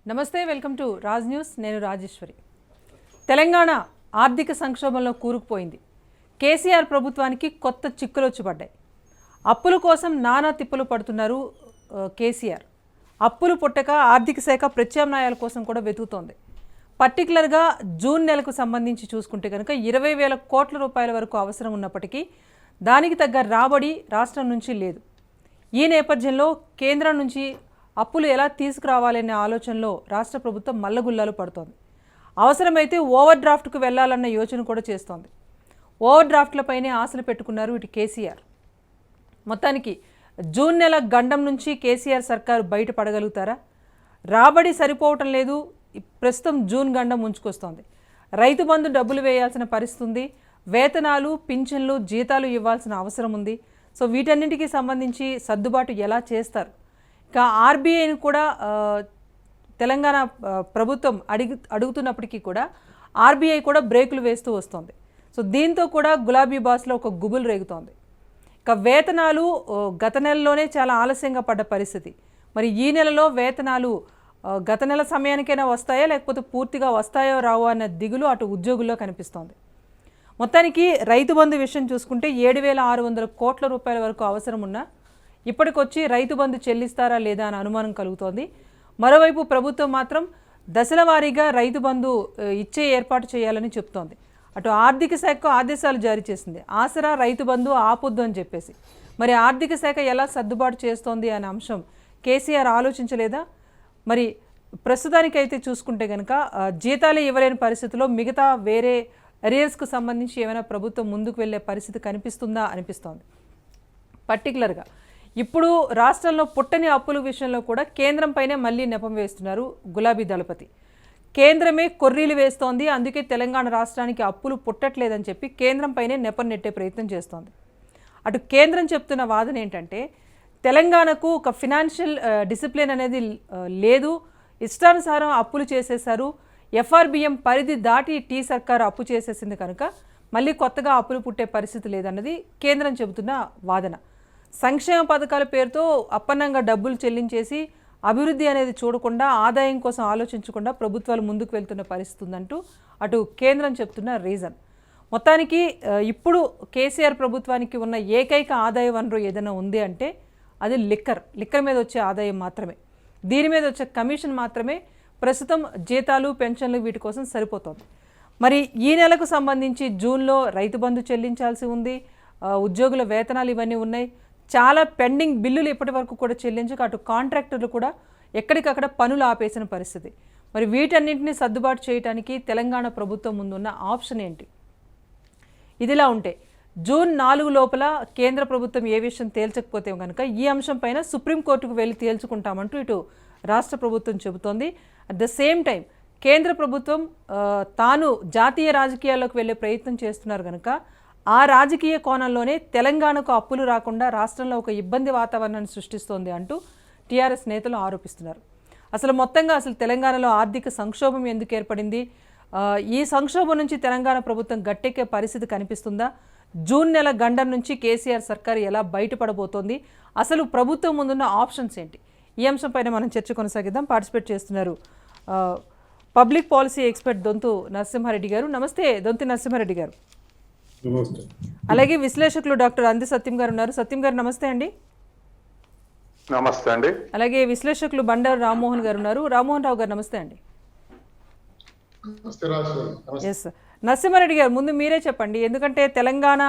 నమస్తే, welcome to Raj news. నేను రాజేశ్వరి. తెలంగాణ ఆర్థిక సంక్షోభంలో కూరుకుపోయింది. కేసీఆర్ ప్రభుత్వానికి కొత్త చిక్కులు వచ్చి పడ్డాయి. అప్పుల కోసం నానా తిప్పలు పడుతున్నారు కేసీఆర్. అప్పులు పుట్టక ఆర్థిక శాఖ ప్రత్యామ్నాయాల కోసం కూడా వెతుకుతోంది. పర్టికులర్గా జూన్ నెలకు సంబంధించి చూసుకుంటే కనుక 20,000 కోట్ల రూపాయల వరకు అవసరం ఉన్నప్పటికీ దానికి తగ్గ రాబడి రాష్ట్రం నుంచి లేదు. ఈ నేపథ్యంలో కేంద్రం నుంచి అప్పులు ఎలా తీసుకురావాలనే ఆలోచనలో రాష్ట్ర ప్రభుత్వం మల్లగుల్లాలు పడుతోంది. అవసరమైతే ఓవర్ డ్రాఫ్ట్కు వెళ్లాలన్న యోచన కూడా చేస్తోంది. ఓవర్ డ్రాఫ్ట్లపైనే ఆశలు పెట్టుకున్నారు ఇటు కేసీఆర్. మొత్తానికి జూన్ నెల గండం నుంచి కేసీఆర్ సర్కారు బయటపడగలుగుతారా? రాబడి సరిపోవటం లేదు. ప్రస్తుతం జూన్ గండం ముంచుకొస్తోంది. రైతు బంధు డబ్బులు వేయాల్సిన పరిస్థితి ఉంది. వేతనాలు, పింఛన్లు, జీతాలు ఇవ్వాల్సిన అవసరం ఉంది. సో వీటన్నింటికి సంబంధించి సర్దుబాటు ఎలా చేస్తారు? ఇక ఆర్బీఐని కూడా తెలంగాణ ప్రభుత్వం అడుగుతున్నప్పటికీ కూడా ఆర్బీఐ కూడా బ్రేకులు వేస్తూ వస్తుంది. సో దీంతో కూడా గులాబీ బాస్లో ఒక గుబులు రేగుతోంది. ఇక వేతనాలు గత నెలలోనే చాలా ఆలస్యంగా పడ్డ పరిస్థితి. మరి ఈ నెలలో వేతనాలు గత నెల సమయానికైనా వస్తాయా, లేకపోతే పూర్తిగా వస్తాయో రావో అన్న దిగులు అటు ఉద్యోగుల్లో కనిపిస్తోంది. మొత్తానికి రైతు బంధు విషయం చూసుకుంటే 7,600 కోట్ల రూపాయల వరకు అవసరం ఉన్నా ఇప్పటికొచ్చి రైతు బంధు చెల్లిస్తారా లేదా అని అనుమానం కలుగుతోంది. మరోవైపు ప్రభుత్వం మాత్రం దశల వారీగా రైతు బంధు ఇచ్చే ఏర్పాటు చేయాలని చెప్తోంది. అటు ఆర్థిక శాఖకు ఆదేశాలు జారీ చేసింది. ఆసరా, రైతు బంధు ఆపొద్దు అని చెప్పేసి. మరి ఆర్థిక శాఖ ఎలా సర్దుబాటు చేస్తోంది అనే అంశం కేసీఆర్ ఆలోచించలేదా? మరి ప్రస్తుతానికైతే చూసుకుంటే కనుక జీతాలే ఇవ్వలేని పరిస్థితిలో మిగతా వేరే అరియర్స్కు సంబంధించి ఏమైనా ప్రభుత్వం ముందుకు వెళ్ళే పరిస్థితి కనిపిస్తుందా అనిపిస్తోంది. పర్టికులర్గా ఇప్పుడు రాష్ట్రంలో పుట్టని అప్పుల విషయంలో కూడా కేంద్రంపైనే మళ్ళీ నెపం వేస్తున్నారు గులాబీ దళపతి. కేంద్రమే కొర్రీలు వేస్తోంది, అందుకే తెలంగాణ రాష్ట్రానికి అప్పులు పుట్టట్లేదని చెప్పి కేంద్రంపైనే నెపం నెట్టే ప్రయత్నం చేస్తోంది. అటు కేంద్రం చెప్తున్న వాదన ఏంటంటే తెలంగాణకు ఒక ఫినాన్షియల్ డిసిప్లిన్ అనేది లేదు, ఇష్టానుసారం అప్పులు చేసేశారు, ఎఫ్ఆర్బిఎం పరిధి దాటి టీ సర్కారు అప్పు చేసేసింది కనుక మళ్ళీ కొత్తగా అప్పులు పుట్టే పరిస్థితి లేదన్నది కేంద్రం చెబుతున్న వాదన. సంక్షేమ పథకాల పేరుతో అప్పన్నంగా డబ్బులు చెల్లించేసి అభివృద్ధి అనేది చూడకుండా ఆదాయం కోసం ఆలోచించకుండా ప్రభుత్వాలు ముందుకు వెళ్తున్న పరిస్థితి ఉందంటూ అటు కేంద్రం చెప్తున్న రీజన్. మొత్తానికి ఇప్పుడు కేసీఆర్ ప్రభుత్వానికి ఉన్న ఏకైక ఆదాయ వనరు ఏదైనా ఉంది అంటే అది లిక్కర్ మీద వచ్చే ఆదాయం మాత్రమే. దీని మీద వచ్చే కమిషన్ మాత్రమే ప్రస్తుతం జీతాలు, పెన్షన్లు వీటి కోసం సరిపోతుంది. మరి ఈ నెలకు సంబంధించి జూన్లో రైతు బంధు చెల్లించాల్సి ఉంది, ఉద్యోగుల వేతనాలు ఇవన్నీ ఉన్నాయి. చాలా పెండింగ్ బిల్లులు ఇప్పటి వరకు కూడా చెల్లించక అటు కాంట్రాక్టర్లు కూడా ఎక్కడికక్కడ పనులు ఆపేసిన పరిస్థితి. మరి వీటన్నింటినీ సర్దుబాటు చేయడానికి తెలంగాణ ప్రభుత్వం ముందున్న ఆప్షన్ ఏంటి? ఇదిలా ఉంటే జూన్ 4 లోపల కేంద్ర ప్రభుత్వం ఏ విషయం తేల్చకపోతే కనుక ఈ అంశం పైన సుప్రీంకోర్టుకు వెళ్ళి తేల్చుకుంటామంటూ ఇటు రాష్ట్ర ప్రభుత్వం చెబుతోంది. అట్ ద సేమ్ టైం కేంద్ర ప్రభుత్వం తాను జాతీయ రాజకీయాల్లోకి వెళ్ళే ప్రయత్నం చేస్తున్నారు కనుక ఆ రాజకీయ కోణంలోనే తెలంగాణకు అప్పులు రాకుండా రాష్ట్రంలో ఒక ఇబ్బంది వాతావరణాన్ని సృష్టిస్తోంది అంటూ టీఆర్ఎస్ నేతలు ఆరోపిస్తున్నారు. అసలు తెలంగాణలో ఆర్థిక సంక్షోభం ఎందుకు ఏర్పడింది? ఈ సంక్షోభం నుంచి తెలంగాణ ప్రభుత్వం గట్టెక్కే పరిస్థితి కనిపిస్తుందా? జూన్ నెల గండం నుంచి కేసీఆర్ సర్కారు ఎలా బయటపడబోతోంది? అసలు ప్రభుత్వం ముందున్న ఆప్షన్స్ ఏంటి? ఈ అంశంపైన మనం చర్చ కొనసాగిద్దాం. పార్టిసిపేట్ చేస్తున్నారు public policy expert Donthu Narasimhareddy గారు. నమస్తే దొంతి నరసింహారెడ్డి గారు. అలాగే విశ్లేషకులు డాక్టర్ అంది సత్యం గారు ఉన్నారు. సత్యం గారు నమస్తే అండి. నమస్తే అండి. అలాగే విశ్లేషకులు బండారు రామ్మోహన్ గారు ఉన్నారు. రామ్మోహన్ రావు గారు నమస్తే అండి. ఎస్ నరసింహారెడ్డి గారు, ముందు మీరే చెప్పండి. ఎందుకంటే తెలంగాణ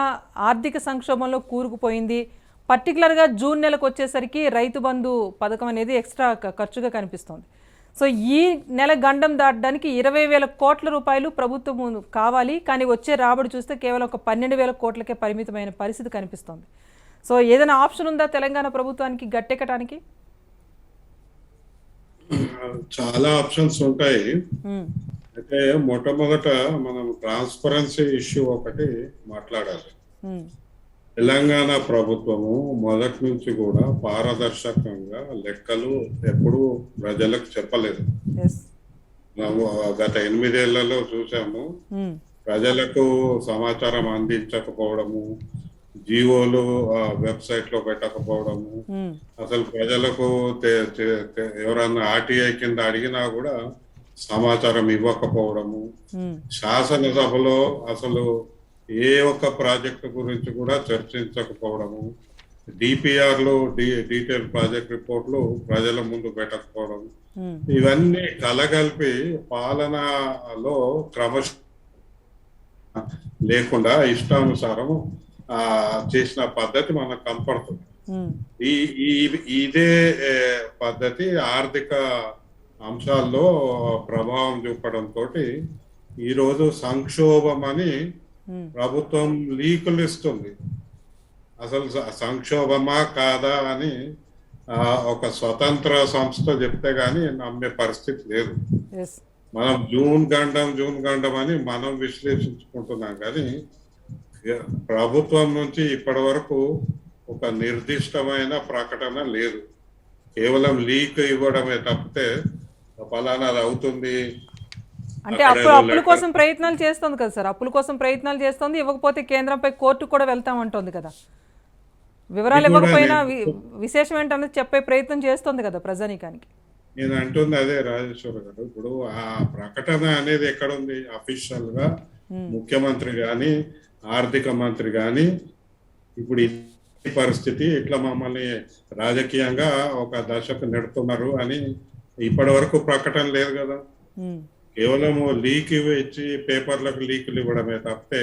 ఆర్థిక సంక్షోభంలో కూరుకుపోయింది. పర్టికులర్గా జూన్ నెలకు వచ్చేసరికి రైతు బంధు పథకం అనేది ఎక్స్ట్రా ఖర్చుగా కనిపిస్తోంది. సో ఈ నెల గండం దాటడానికి 20,000 కోట్ల రూపాయలు ప్రభుత్వం కావాలి, కానీ వచ్చే రాబడి చూస్తే కేవలం ఒక 12,000 కోట్లకే పరిమితమైన పరిస్థితి కనిపిస్తోంది. సో ఏదైనా ఆప్షన్ ఉందా తెలంగాణ ప్రభుత్వానికి గట్టెక్కడానికి? చాలా ఆప్షన్స్ ఉంటాయి. అయితే మొట్టమొదట మనం ట్రాన్స్పరెన్సీ ఇష్యూ ఒకటి మాట్లాడాలి. తెలంగాణ ప్రభుత్వము మొదటి నుంచి కూడా పారదర్శకంగా లెక్కలు ఎప్పుడు ప్రజలకు చెప్పలేదు. గత 8 ఏళ్లలో చూసాము, ప్రజలకు సమాచారం అందించకపోవడము, జీవోలు వెబ్సైట్ లో పెట్టకపోవడము, అసలు ప్రజలకు ఎవరన్నా ఆర్టీఐ కింద అడిగినా కూడా సమాచారం ఇవ్వకపోవడము, శాసనసభలో అసలు ఏ ఒక్క ప్రాజెక్టు గురించి కూడా చర్చించకపోవడము, డిపిఆర్లు డీటెయిల్ ప్రాజెక్ట్ రిపోర్ట్లు ప్రజల ముందు పెట్టకపోవడం, ఇవన్నీ కలగలిపి పాలనలో క్రమశ లేకుండా ఇష్టానుసారం చేసిన పద్ధతి మనకు కనపడుతుంది. ఈ ఇదే పద్ధతి ఆర్థిక అంశాల్లో ప్రభావం చూపడంతో ఈరోజు సంక్షోభం అని ప్రభుత్వం లీకులు ఇస్తుంది. అసలు సంక్షోభమా కాదా అని ఒక స్వతంత్ర సంస్థ చెప్తే గాని నమ్మే పరిస్థితి లేదు. మనం జూన్ గండం అని మనం విశ్లేషించుకుంటున్నాం కానీ ప్రభుత్వం నుంచి ఇప్పటి వరకు ఒక నిర్దిష్టమైన ప్రకటన లేదు. కేవలం లీక్ ఇవ్వడమే తప్పితే ఫలానాది అవుతుంది అంటే అప్పుల కోసం ప్రయత్నాలు చేస్తుంది కదా సార్, అప్పుల కోసం ప్రయత్నాలు చేస్తుంది, ఇవ్వకపోతే కేంద్రంపై కోర్టు కూడా వెళ్తామంటుంది కదా. వివరాలు ఇవ్వకపోయినా విశేషం ఏంటన్నది చెప్పే ప్రయత్నం చేస్తుంది కదా ప్రజానీకానికి. నేను అంటుంది అదే రాజేశ్వర గారు, ఇప్పుడు ఆ ప్రకటన అనేది ఎక్కడుంది? అఫీషియల్ గా ముఖ్యమంత్రి గాని ఆర్థిక మంత్రి గాని ఇప్పుడు ఈ పరిస్థితి ఇట్లా మమ్మల్ని రాజకీయంగా ఒక దశకు నెడుతున్నారు అని ఇప్పటి వరకు ప్రకటన లేదు కదా. కేవలం లీక్ ఇచ్చి పేపర్లకు లీకులు ఇవ్వడమే తప్పితే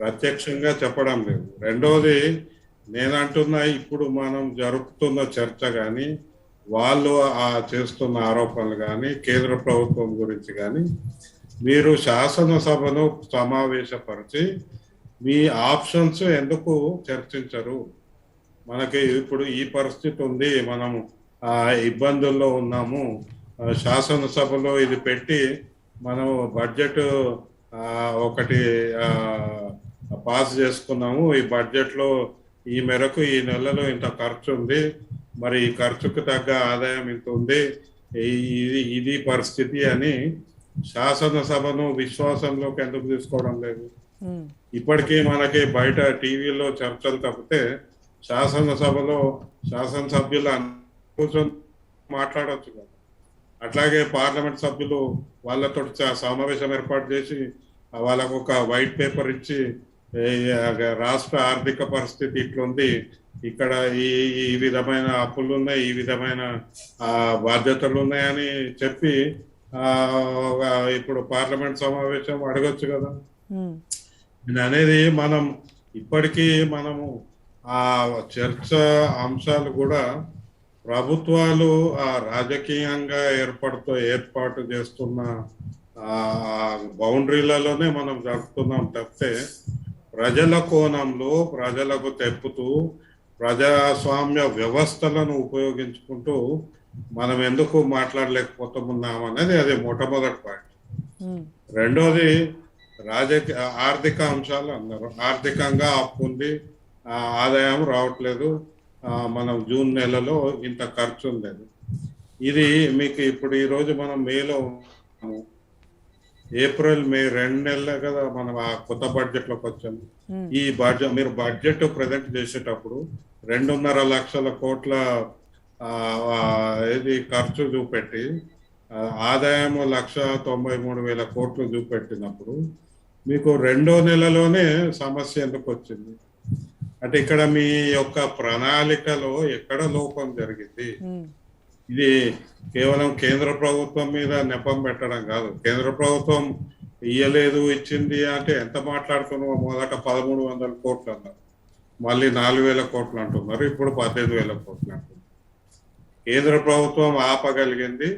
ప్రత్యక్షంగా చెప్పడం లేదు. రెండోది నేనంటున్నా, ఇప్పుడు మనం జరుపుతున్న చర్చ కానీ వాళ్ళు చేస్తున్న ఆరోపణలు కానీ కేంద్ర ప్రభుత్వం గురించి కానీ మీరు శాసనసభను సమావేశపరిచి మీ ఆప్షన్స్ ఎందుకు చర్చించరు? మనకి ఇప్పుడు ఈ పరిస్థితి ఉంది, మనం ఇబ్బందుల్లో ఉన్నాము, శాసనసభలో ఇది పెట్టి మనం బడ్జెట్ ఒకటి పాస్ చేసుకున్నాము, ఈ బడ్జెట్లో ఈ మేరకు ఈ నెలలో ఇంత ఖర్చు ఉంది, మరి ఈ ఖర్చుకు తగ్గ ఆదాయం ఇంత ఉంది, ఇది పరిస్థితి అని శాసనసభను విశ్వాసంలోకి ఎందుకు తీసుకోవడం లేదు? ఇప్పటికీ మనకి బయట టీవీలో చర్చలు తప్పితే శాసనసభలో శాసనసభ్యులు కూర్చొని మాట్లాడవచ్చు కదా. అట్లాగే పార్లమెంట్ సభ్యులు వాళ్ళతో సమావేశం ఏర్పాటు చేసి వాళ్ళకు ఒక వైట్ పేపర్ ఇచ్చి రాష్ట్ర ఆర్థిక పరిస్థితి ఇట్లుంది, ఇక్కడ ఈ విధమైన అప్పులు ఉన్నాయి, ఈ విధమైన బాధ్యతలు ఉన్నాయని చెప్పి ఇప్పుడు పార్లమెంట్ సమావేశం అడగొచ్చు కదా. అనేది మనం ఇప్పటికీ మనము ఆ చర్చ అంశాలు కూడా ప్రభుత్వాలు రాజకీయంగా ఏర్పాటు చేస్తున్న బౌండరీలలోనే మనం జరుపుతున్నాం తప్పితే ప్రజల కోణంలో ప్రజలకు తెప్పుతూ ప్రజాస్వామ్య వ్యవస్థలను ఉపయోగించుకుంటూ మనం ఎందుకు మాట్లాడలేకపోతున్నాం అనేది అది మొట్టమొదటి పాయింట్. రెండోది ఆర్థిక అంశాలు అన్నారు. ఆర్థికంగా అప్పు ఉంది, ఆదాయం రావట్లేదు, మనం జూన్ నెలలో ఇంత ఖర్చు ఉండేది. ఇది మీకు ఇప్పుడు ఈరోజు మనం మేలో ఉన్నాము, ఏప్రిల్ మే 2 నెలలే కదా మనం ఆ కొత్త బడ్జెట్ లోకి వచ్చాము. ఈ బడ్జెట్ మీరు బడ్జెట్ ప్రజెంట్ చేసేటప్పుడు 2.5 లక్షల కోట్ల ఇది ఖర్చు చూపెట్టి ఆదాయం 1,93,000 కోట్లు చూపెట్టినప్పుడు మీకు 2వ నెలలోనే సమస్య ఎందుకు వచ్చింది? అంటే ఇక్కడ మీ యొక్క ప్రణాళికలో ఎక్కడ లోపం జరిగింది? ఇది కేవలం కేంద్ర ప్రభుత్వం మీద నెపం పెట్టడం కాదు. కేంద్ర ప్రభుత్వం ఇయ్యలేదు ఇచ్చింది అంటే ఎంత మాట్లాడుతున్నామో, మొదట 1,300 కోట్లు అన్నారు, మళ్ళీ 4,000 కోట్లు అంటున్నారు, ఇప్పుడు 15,000 కోట్లు అంటున్నారు. కేంద్ర ప్రభుత్వం ఆపగలిగింది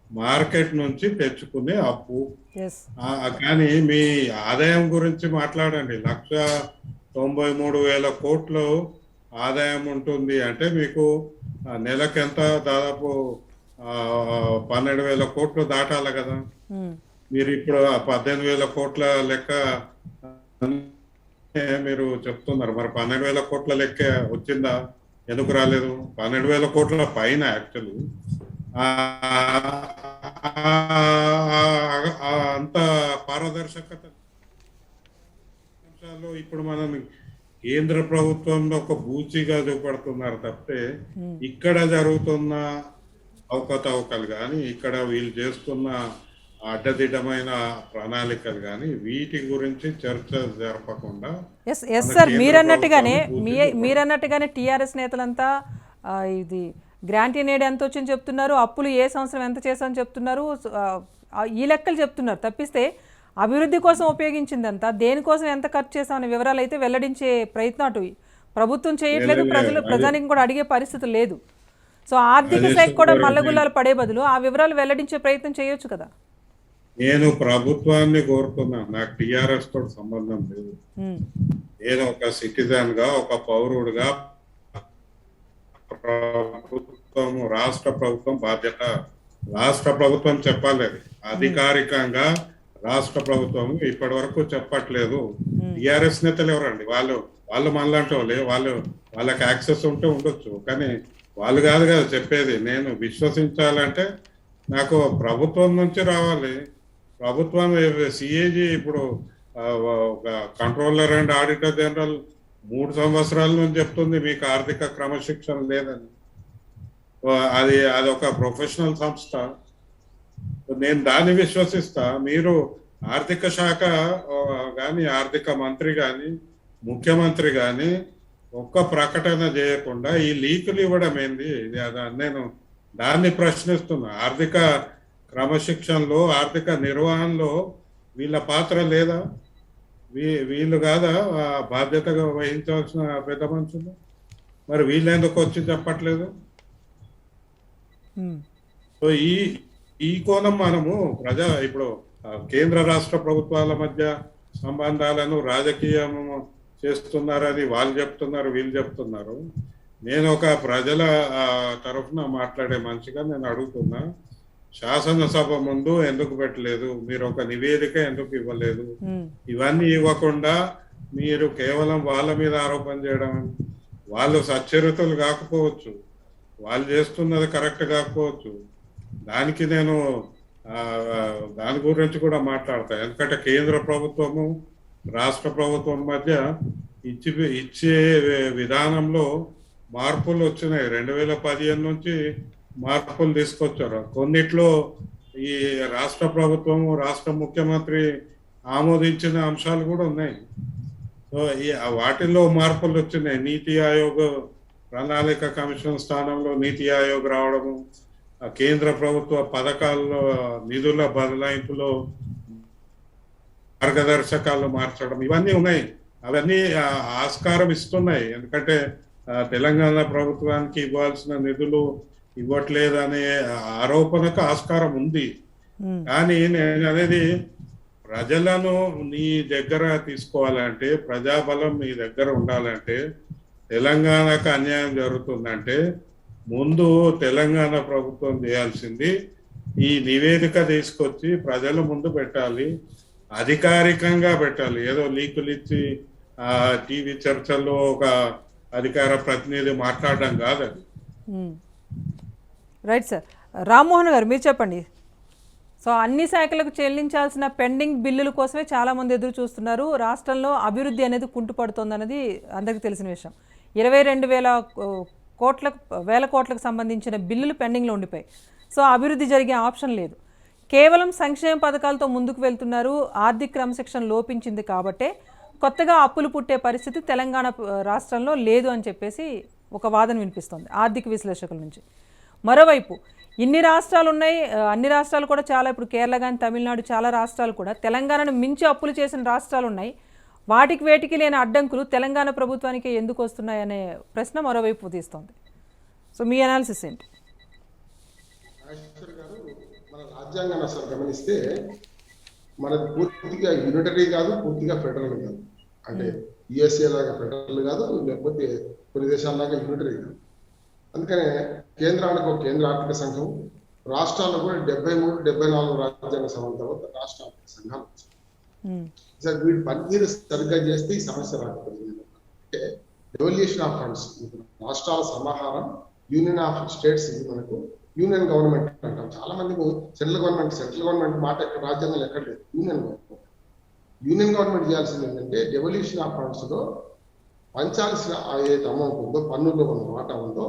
మార్కెట్ నుంచి తెచ్చుకునే అప్పు. కానీ మీ ఆదాయం గురించి మాట్లాడండి. 1,93,000 కోట్లు ఆదాయం ఉంటుంది అంటే మీకు నెలకెంత? దాదాపు 12,000 కోట్లు దాటాలి కదా. మీరు ఇప్పుడు 18,000 కోట్ల లెక్క మీరు చెప్తున్నారు, మరి 12,000 కోట్ల లెక్క వచ్చిందా? ఎందుకు రాలేదు? 12,000 కోట్ల పైన యాక్చువల్లీ అంత పారదర్శకత అంశాలు ఇప్పుడు మనం కేంద్ర ప్రభుత్వంలో ఒక బూచిగా చూపడుతున్నారు తప్పితే ఇక్కడ జరుగుతున్న అవకతవకలు కానీ ఇక్కడ వీళ్ళు చేస్తున్న అడ్డదిడ్డమైన ప్రణాళికలు కానీ వీటి గురించి చర్చ జరపకుండా ఎస్ సార్, మీరన్నట్టుగానే టీఆర్ఎస్ నేతలంతా ఇది గ్రాంట్ ఇన్ ఎయిడ్ ఎంత వచ్చింది చెప్తున్నారు, అప్పులు ఏ సంవత్సరం ఎంత చేశామని చెప్తున్నారు, ఈ లెక్కలు చెప్తున్నారు తప్పిస్తే అభివృద్ధి కోసం ఉపయోగించిందంతా దేనికోసం ఎంత ఖర్చు చేశామనే వివరాలు అయితే వెల్లడించే ప్రయత్నం అటు ప్రభుత్వం చేయట్లేదు, ప్రజానికి కూడా అడిగే పరిస్థితి లేదు. సో ఆర్థిక శాఖ కూడా మల్లగుల్లాలు పడే బదులు ఆ వివరాలు వెల్లడించే ప్రయత్నం చేయొచ్చు కదా. నేను ప్రభుత్వాన్ని కోరుతున్నాను, నాకు టిఆర్ఎస్ తోటి సంబంధం లేదు. నేను ఒక సిటిజన్ గా, ఒక పౌరుడుగా ప్రభుత్వం, రాష్ట్ర ప్రభుత్వం బాధ్యత, రాష్ట్ర ప్రభుత్వం చెప్పాలి. అది అధికారికంగా రాష్ట్ర ప్రభుత్వం ఇప్పటి వరకు చెప్పట్లేదు. టిఆర్ఎస్ నేతలు ఎవరండి? వాళ్ళు మనలాంటి వాళ్ళకి యాక్సెస్ ఉంటే ఉండొచ్చు, కానీ వాళ్ళు కాదు కదా చెప్పేది. నేను విశ్వసించాలంటే నాకు ప్రభుత్వం నుంచి రావాలి. ప్రభుత్వం సిఏజీ ఇప్పుడు కంట్రోలర్ అండ్ ఆడిటర్ జనరల్ 3 సంవత్సరాల నుంచి చెప్తుంది మీకు ఆర్థిక క్రమశిక్షణ లేదని. అది ఒక ప్రొఫెషనల్ సంస్థ, నేను దాన్ని విశ్వసిస్తా. మీరు ఆర్థిక శాఖ కానీ, ఆర్థిక మంత్రి కానీ, ముఖ్యమంత్రి కానీ ఒక్క ప్రకటన చేయకుండా ఈ లీకులు ఇవ్వడం ఏంది? నేను దాన్ని ప్రశ్నిస్తున్నా. ఆర్థిక క్రమశిక్షణలో, ఆర్థిక నిర్వహణలో వీళ్ళ పాత్ర లేదా? వీళ్ళు కాదా బాధ్యతగా వహించాల్సిన పెద్ద మనుషులు? మరి వీళ్ళెందుకు వచ్చి చెప్పట్లేదు? సో ఈ కోణం మనము ఇప్పుడు కేంద్ర రాష్ట్ర ప్రభుత్వాల మధ్య సంబంధాలను రాజకీయం చేస్తున్నారని వాళ్ళు చెప్తున్నారు, వీళ్ళు చెప్తున్నారు. నేను ఒక ప్రజల తరఫున మాట్లాడే మనిషిగా నేను అడుగుతున్నా, శాసనసభ ముందు ఎందుకు పెట్టలేదు? మీరు ఒక నివేదిక ఎందుకు ఇవ్వలేదు? ఇవన్నీ ఇవ్వకుండా మీరు కేవలం వాళ్ళ మీద ఆరోపణ చేయడం, వాళ్ళు సచ్చరితులు కాకపోవచ్చు, వాళ్ళు చేస్తున్నది కరెక్ట్ కాకపోవచ్చు, దానికి నేను దాని గురించి కూడా మాట్లాడతా. ఎందుకంటే కేంద్ర ప్రభుత్వము రాష్ట్ర ప్రభుత్వం మధ్య ఇచ్చే విధానంలో మార్పులు వచ్చినాయి. 2015 నుంచి మార్పులు తీసుకొచ్చారు. కొన్నిట్లో ఈ రాష్ట్ర ప్రభుత్వము, రాష్ట్ర ముఖ్యమంత్రి ఆమోదించిన అంశాలు కూడా ఉన్నాయి. సో వాటిల్లో మార్పులు వచ్చినాయి. నీతి ఆయోగ్ ప్రణాళిక కమిషన్ స్థానంలో నీతి ఆయోగ్ రావడము, కేంద్ర ప్రభుత్వ పథకాల్లో నిధుల బదలాయింపులో మార్గదర్శకాలు మార్చడం, ఇవన్నీ ఉన్నాయి. అవన్నీ ఆస్కారం ఇస్తున్నాయి. ఎందుకంటే తెలంగాణ ప్రభుత్వానికి ఇవ్వాల్సిన నిధులు ఇవ్వట్లేదనే ఆరోపణకు ఆస్కారం ఉంది. కానీ నేను అనేది, ప్రజలను నీ దగ్గర తీసుకోవాలంటే, ప్రజాబలం నీ దగ్గర ఉండాలంటే, తెలంగాణకు అన్యాయం జరుగుతుందంటే ముందు తెలంగాణ ప్రభుత్వం చేయాల్సింది ఈ నివేదిక తీసుకొచ్చి ప్రజల ముందు పెట్టాలి, అధికారికంగా పెట్టాలి. ఏదో లీకులు ఇచ్చి టీవీ చర్చల్లో ఒక అధికార ప్రతినిధి మాట్లాడడం కాదు అది. Right sir. రామ్మోహన్ గారు మీరు చెప్పండి. సో అన్ని శాఖలకు చెల్లించాల్సిన పెండింగ్ బిల్లుల కోసమే చాలామంది ఎదురు చూస్తున్నారు. రాష్ట్రంలో అభివృద్ధి అనేది కుంటుపడుతోంది అనేది అందరికీ తెలిసిన విషయం. 22,000 కోట్లకు సంబంధించిన బిల్లులు పెండింగ్లో ఉండిపోయాయి. సో అభివృద్ధి జరిగే ఆప్షన్ లేదు. కేవలం సంక్షేమ పథకాలతో ముందుకు వెళ్తున్నారు. ఆర్థిక క్రమశిక్షణ లోపించింది కాబట్టే కొత్తగా అప్పులు పుట్టే పరిస్థితి తెలంగాణ రాష్ట్రంలో లేదు అని చెప్పేసి ఒక వాదన వినిపిస్తోంది ఆర్థిక విశ్లేషకుల నుంచి. మరోవైపు ఇన్ని రాష్ట్రాలు ఉన్నాయి, అన్ని రాష్ట్రాలు కూడా చాలా, ఇప్పుడు కేరళ కానీ తమిళనాడు, చాలా రాష్ట్రాలు కూడా తెలంగాణను మించి అప్పులు చేసిన రాష్ట్రాలు ఉన్నాయి. వాటికి వేటికి లేని అడ్డంకులు తెలంగాణ ప్రభుత్వానికి ఎందుకు వస్తున్నాయనే ప్రశ్న మరోవైపు తీస్తోంది. సో మీ అనాలిసిస్ ఏంటి? మన రాజ్యాంగాన్ని అసలు గమనిస్తే మనది పూర్తిగా యూనిటరీ కాదు, పూర్తిగా ఫెడరల్ కాదు. అంటే యుఎస్ఏ లాగా ఫెడరల్ కాదు, లేకపోతే కొన్ని దేశాలలాగా యూనిటరీ కాదు. అందుకనే కేంద్రానికి ఒక కేంద్ర ఆర్థిక సంఘం, రాష్ట్రాల్లో కూడా 73-74 రాజ్యాంగ సవరణ రాష్ట్ర ఆర్థిక సంఘాలు వచ్చాయి. సార్ వీటి పనితీరు సరిగ్గా చేస్తే ఈ సమస్య రాకపోతుంది. అంటే డెవల్యూషన్ ఆఫ్ ఫండ్స్, రాష్ట్రాల సమాహారం, యూనియన్ ఆఫ్ స్టేట్స్, ఇది మనకు యూనియన్ గవర్నమెంట్ అంటాం. చాలా మందికి సెంట్రల్ గవర్నమెంట్ మాట ఎక్కడ రాజ్యాంగంలో ఎక్కడ లేదు. యూనియన్ గవర్నమెంట్ చేయాల్సింది ఏంటంటే డెవల్యూషన్ ఆఫ్ ఫండ్స్ లో పంచాల్సిన ఏదైతే అమౌంట్ ఉందో, పన్నుల్లో ఉన్న వాటా ఉందో,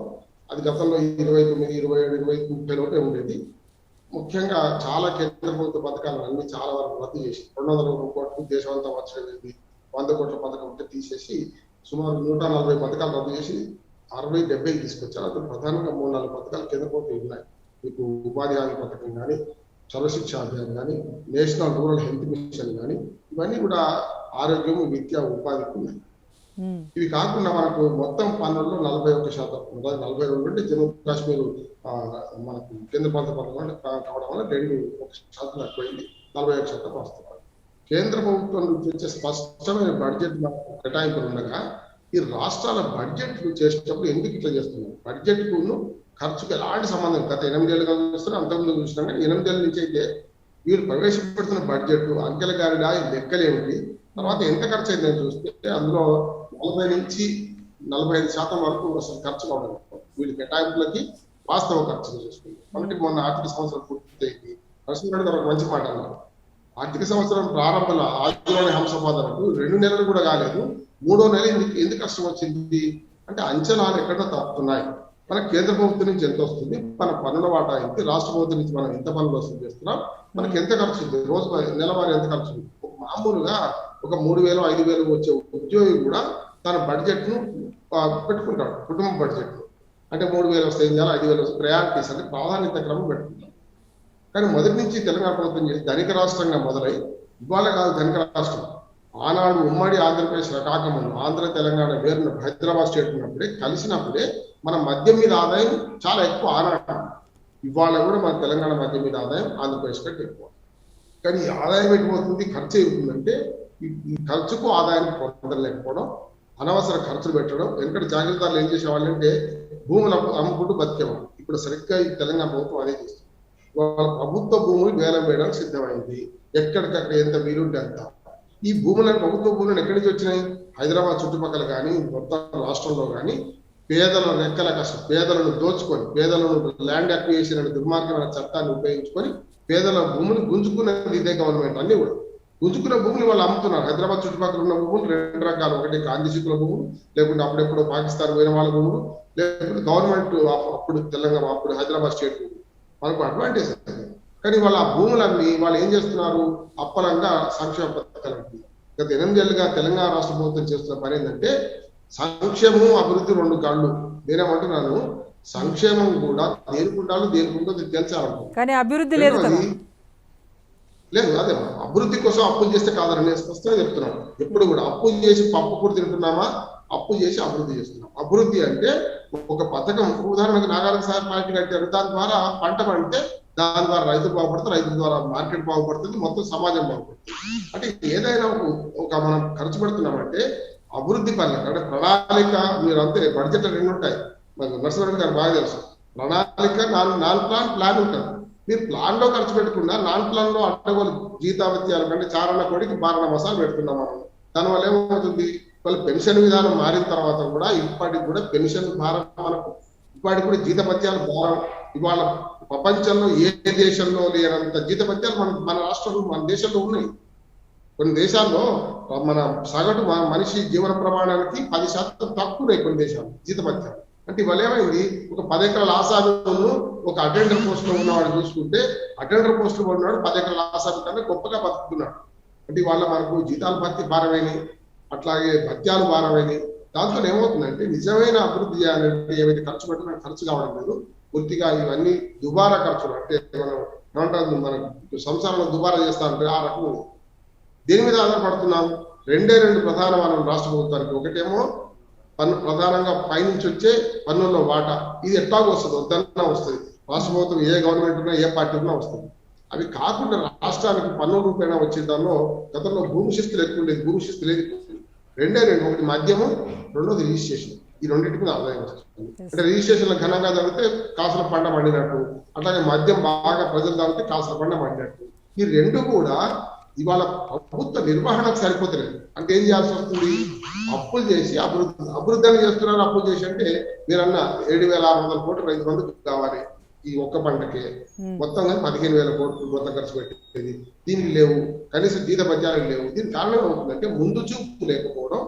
అది గతంలో 29, 27, 20, 30 లోపే ఉండేది. ముఖ్యంగా చాలా కేంద్ర ప్రభుత్వ పథకాలను అన్ని చాలా వరకు రద్దు చేసి 200 కోట్లు దేశమంతా వచ్చేది 100 కోట్ల పథకం ఉంటే తీసేసి సుమారు 140 పథకాలు రద్దు చేసి 60-70 తీసుకొచ్చారు. అందులో ప్రధానంగా 3-4 పథకాలు కేంద్ర ప్రభుత్వం ఉన్నాయి. మీకు ఉపాధి హామీ పథకం కానీ, సర్వశిక్ష అభియాన్ కానీ, నేషనల్ రూరల్ హెల్త్ మిషన్ కానీ, ఇవన్నీ కూడా ఆరోగ్యం, విద్య, ఉపాధికి ఉన్నాయి. ఇవి కాకుండా మనకు మొత్తం పన్నుల్లో 41%, 42 అంటే జమ్మూ కాశ్మీర్ మనకు కేంద్ర ప్రాంత పథకం కావడం వల్ల 1% తక్కువైంది, 41% వస్తున్నారు. కేంద్ర ప్రభుత్వం నుంచి వచ్చే స్పష్టమైన బడ్జెట్ కేటాయింపులు ఉండగా ఈ రాష్ట్రాల బడ్జెట్లు చేసేటప్పుడు ఎందుకు ఇట్లా చేస్తున్నారు? బడ్జెట్కు ఖర్చుకు ఎలాంటి సంబంధం గత 8 ఏళ్ళుగా చూస్తున్నారు, అంతకుముందు చూసినా కానీ 8 ఏళ్ళ నుంచి అయితే వీళ్ళు ప్రవేశపెడుతున్న బడ్జెట్ అంకెల గారిగా లెక్కలేమిటి, తర్వాత ఎంత ఖర్చు అయిందని చూస్తే అందులో 40 నుంచి 45% వరకు అసలు ఖర్చు కావడం వీళ్ళ కేటాయింపులకి వాస్తవ ఖర్చులు చూసుకుంటాం. మనకి మొన్న ఆర్థిక సంవత్సరం పూర్తయింది. నరసింహరెడ్డి గారు ఒక మంచి మాట అన్నారు. ఆర్థిక సంవత్సరం ప్రారంభంలో ఆదిలోని హంసపాదనకు 2 నెలలు కూడా కాలేదు, 3వ నెల ఎందుకు కష్టం వచ్చింది అంటే అంచనాలు ఎక్కడో తప్పుతున్నాయి. మన కేంద్ర ప్రభుత్వం నుంచి ఎంత వస్తుంది, మన పన్నుల వాటా ఎంత, రాష్ట్ర ప్రభుత్వం నుంచి మనం ఎంత పనులు వసూలు చేస్తున్నాం, మనకి ఎంత ఖర్చు ఉంది, రోజు నెలవారీ ఎంత ఖర్చు ఉంది. మామూలుగా ఒక 3,000, 5,000 వచ్చే ఉద్యోగి కూడా తన బడ్జెట్ ను పెట్టుకుంటాడు, కుటుంబ బడ్జెట్ ను. అంటే 3,000 వస్తాయి, 5,000 వస్తాయి, ప్రయారిటీస్ అంటే ప్రాధాన్యత క్రమం పెట్టుకుంటాం. కానీ మొదటి నుంచి తెలంగాణ ప్రభుత్వం చేసి ధనిక రాష్ట్రంగా మొదలై ఇవాళ కాదు ధనిక రాష్ట్రం. ఆనాడు ఉమ్మడి ఆంధ్రప్రదేశ్ రకాకముందు ఆంధ్ర తెలంగాణ వేరున హైదరాబాద్ స్టేట్ ఉన్నప్పుడే కలిసినప్పుడే మన మద్యం మీద ఆదాయం చాలా ఎక్కువ ఆనాడు. ఇవాళ కూడా మన తెలంగాణ మద్యం మీద ఆదాయం ఆంధ్రప్రదేశ్ కంటే ఎక్కువ. కానీ ఈ ఆదాయం ఎటుపోతుంది, ఖర్చు అవుతుందంటే ఈ ఖర్చుకు ఆదాయాన్ని పొందలేకపోవడం, అనవసర ఖర్చులు పెట్టడం. వెనకటి జాగ్రత్తలు ఏం చేసేవాళ్ళంటే భూములు అమ్ముకుంటూ బతికేవాళ్ళు. ఇప్పుడు సరిగ్గా ఈ తెలంగాణ ప్రభుత్వం అదే చేస్తుంది. వాళ్ళ ప్రభుత్వ భూములు వేలం వేయడానికి సిద్ధమైంది. ఎక్కడికక్కడ ఎంత వీలుంటే అంత. ఈ భూములను, ప్రభుత్వ భూములను ఎక్కడి నుంచి వచ్చినాయి? హైదరాబాద్ చుట్టుపక్కల కానీ, మొత్తం రాష్ట్రంలో కానీ పేదల రెక్కల కష్టం, పేదలను దోచుకొని, పేదలను ల్యాండ్ అక్విజిషన్ అనే దుర్మార్గమైన చట్టాన్ని ఉపయోగించుకొని పేదల భూములు గుంజుకున్నది ఇదే గవర్నమెంట్. అన్ని కూడా గుంజుకున్న భూములు వాళ్ళు అమ్ముతున్నారు. హైదరాబాద్ చుట్టుపక్కల ఉన్న భూములు 2 రకాలు, ఒకటి కాందిశికుల భూములు, లేకుంటే అప్పుడెప్పుడు పాకిస్తాన్ పోయిన వాళ్ళ భూములు, లేకుంటే గవర్నమెంట్ అప్పుడు తెలంగాణ, అప్పుడు హైదరాబాద్ స్టేట్ భూములు. మనకు అడ్వాంటేజ్ అది. కానీ వాళ్ళ ఆ భూములన్నీ వాళ్ళు ఏం చేస్తున్నారు? అప్పలంగా సంక్షేమ పథకాలు అంటున్నారు. గత 8 ఏళ్ళుగా తెలంగాణ రాష్ట్ర ప్రభుత్వం చేస్తున్న పని ఏంటంటే సంక్షేమం, అభివృద్ధి 2 కాళ్ళు. నేనేమంటున్నాను, సంక్షేమం కూడా దేనికుంటాలో దేనికుంటో తెలిసాలంటారు. కానీ అభివృద్ధి లేదు కదా. లేదు, అదే అభివృద్ధి కోసం అప్పులు చేస్తే కాదని నేను స్పష్టంగా చెప్తున్నాను. ఎప్పుడు కూడా అప్పులు చేసి పప్పు కూడా తింటున్నామా, అప్పు చేసి అభివృద్ధి చేస్తున్నాం. అభివృద్ధి అంటే ఒక పథకం, ఉదాహరణకు నాగార్జున సాగర్ ప్రాజెక్టు కట్టారు, దాని ద్వారా పంట పండితే దాని ద్వారా రైతు బాగుపడుతుంది, రైతుల ద్వారా మార్కెట్ బాగుపడుతుంది, మొత్తం సమాజం బాగుపడుతుంది. అంటే ఏదైనా ఒక మనం ఖర్చు పెడుతున్నామంటే అభివృద్ధి పనులకు, అంటే ప్రణాళిక. మీరు అంతే బడ్జెట్ 2 ఉంటాయి, నరసింహరెడ్డి గారు బాగా తెలుసు. ప్రణాళిక, నాన్ ప్లాన్ ఉంటుంది. మీరు ప్లాన్ లో ఖర్చు పెట్టకుండా నాన్ ప్లాన్ లో అడ్డగోలు జీతావత్యాల కంటే చారణ కోడికి బారణ మసాలు పెడుతున్నాం మనం. దానివల్ల ఏమవుతుంది? వాళ్ళు పెన్షన్ విధానం మారిన తర్వాత కూడా ఇప్పటికి కూడా పెన్షన్ భారం మనకు, ఇప్పటికి కూడా జీతభత్యాలు భారం. ఇవాళ ప్రపంచంలో ఏ దేశంలో లేనంత జీతభత్యాలు మన రాష్ట్రంలో, మన దేశంలో ఉన్నాయి. కొన్ని దేశాల్లో మన సగటు మనిషి జీవన ప్రమాణానికి 10% తక్కువ ఉన్నాయి కొన్ని దేశాలు జీతభత్యాలు. అంటే ఇవాళ ఏమైంది? ఒక 10 ఎకరాల ఆసామును ఒక అటెండర్ పోస్ట్ లో ఉన్నవాడు చూసుకుంటే, అటెండర్ పోస్ట్ లో ఉన్నాడు 10 ఎకరాల ఆసాము కన్నా గొప్పగా బతుకుతున్నాడు. అంటే ఇవాళ మనకు జీతాలు భత్తి భారమైనవి, అట్లాగే భత్యాలు భారమైనవి. దాంతో ఏమవుతుందంటే నిజమైన అభివృద్ధి చేయాలంటే ఏవైతే ఖర్చు పెట్టినా ఖర్చు కావడం లేదు. పూర్తిగా ఇవన్నీ దుబారా ఖర్చులు. అంటే మనం ఏమంటారు, మనం సంసారంలో దుబారా చేస్తా అంటే ఆ రకం దేని మీద ఆధారపడుతున్నాం? 2 ప్రధానమైన రాష్ట్ర ప్రభుత్వానికి. ఒకటేమో పన్ను, ప్రధానంగా పైనుంచి వచ్చే పన్నుల్లో వాటా. ఇది ఎట్లాగో వస్తుంది, వద్దన్నా వస్తుంది. రాష్ట్ర ప్రభుత్వం ఏ గవర్నమెంట్ ఉన్నా, ఏ పార్టీ ఉన్నా వస్తుంది. అవి కాకుండా రాష్ట్రానికి పన్ను రూపేణా వచ్చే దానిలో గతంలో భూమి శిస్తులు ఎక్కువ ఉండేది, భూమి శిస్తులు లేదు. 2 ఒకటి మద్యము, 2వది రిజిస్ట్రేషన్. ఈ 2 మీద ఆదాయం వస్తుంది. అంటే రిజిస్ట్రేషన్ ఘనంగా జరిగితే కాసుల పంట పండినట్టు, అట్లాగే మద్యం బాగా ప్రజలు తాగితే కాసుల పంట పండినట్టు. ఈ 2 కూడా ఇవాళ ప్రభుత్వ నిర్వహణకు సరిపోతలేదు. అంటే ఏం చేయాల్సి వస్తుంది? అప్పులు చేసి అభివృద్ధి అని చేస్తున్నారు. అప్పులు చేసి అంటే మీరన్నా 7,600 కోట్లు రైతు బంధుకు కావాలి ఈ ఒక్క పంటకే. మొత్తం 15,000 కోట్లు మొత్తం ఖర్చు పెట్టేది. దీనికి లేవు, కనీసం జీతభత్యాలకు లేవు. దీనికి కారణం ఏమవుతుందంటే ముందు చూపు లేకపోవడం,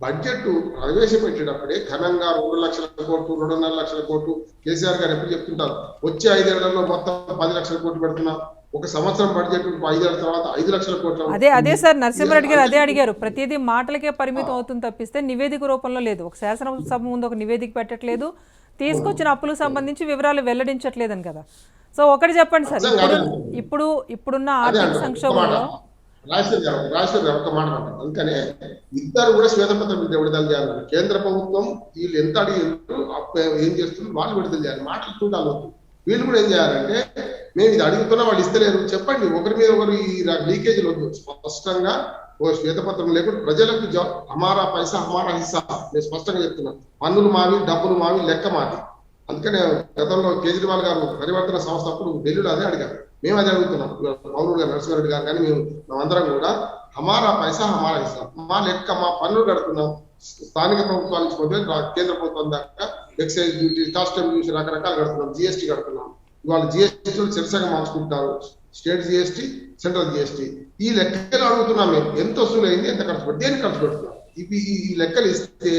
బడ్జెట్ ప్రవేశపెట్టేటప్పుడే ఘనంగా 2 లక్షల కోట్లు 2.5 లక్షల కోట్లు కేసీఆర్ గారు ఎప్పుడు చెప్తుంటారు, వచ్చే 5 ఏళ్లలో మొత్తం 10 లక్షల కోట్లు పెడుతున్నాం, ఒక సంవత్సరం బడ్జెట్ 5 ఏళ్ల తర్వాత 5 లక్షల కోట్లు. అదే సార్ నరసింహారెడ్డి గారు అదే అడిగారు. ప్రతిదీ మాటలకే పరిమితం అవుతుంది తప్పిస్తే నివేదిక రూపంలో లేదు. ఒక శాసనసభ ముందు ఒక నివేదిక పెట్టట్లేదు, తీసుకొచ్చిన అప్పులకు సంబంధించి వివరాలు వెల్లడించట్లేదని కదా. సో ఒకటి చెప్పండి సార్, ఇప్పుడున్న ఆర్థిక సంక్షోభంలో రాష్ట్ర ఒక మాట అంటారు. అందుకనే ఇద్దరు కూడా శ్వేతపత్రం విడుదల చేయాలి. కేంద్ర ప్రభుత్వం వీళ్ళు ఎంత అడిగారు, ఏం చేస్తున్నారు, వాళ్ళు విడుదల చేయాలి. మాటలు చూడాలి. వీళ్ళు కూడా ఏం చేయాలంటే, మేము ఇది అడుగుతున్నా వాళ్ళు ఇస్తలేరు, చెప్పండి. ఒకరి మీద ఒకరు ఈ లీకేజీలు వద్దు. స్పష్టంగా ఓ శ్వేతపత్రం లేకుండా ప్రజలకు హమారా పైసా హమారా హిస్సా నేను స్పష్టంగా చెప్తున్నాను. పన్నులు మావి, డబ్బులు మావి, లెక్క మాది. అందుకనే గతంలో కేజ్రీవాల్ గారు పరివర్తన సంస్థ అప్పుడు ఢిల్లీలో అదే అడిగారు, మేము అదే అడుగుతున్నాం. పౌరుడు గారు, నరసింహారెడ్డి గారు కానీ మేమందరం కూడా హమారా పైసా హమారా హిస్సా, మా లెక్క, మా పన్నులు కడుతున్నాం. స్థానిక ప్రభుత్వాల నుంచి మొదలు కేంద్ర ప్రభుత్వం దాకా ఎక్సైజ్ డ్యూటీ, కస్టమ్ డ్యూటీ రకరకాలు కడుతున్నాం, జిఎస్టీ కడుతున్నాం. ఇవాళ జిఎస్టీలు చిరసగా మార్చుకుంటారు, స్టేట్ జిఎస్టీ, సెంట్రల్ జిఎస్టీ. ఈ లెక్కలు అడుగుతున్నాం. మేము ఎంత వసూలు అయింది, ఎంత ఖర్చు పెట్టి, దేనికి ఖర్చు పెడుతున్నాం. ఈ లెక్కలు ఇస్తే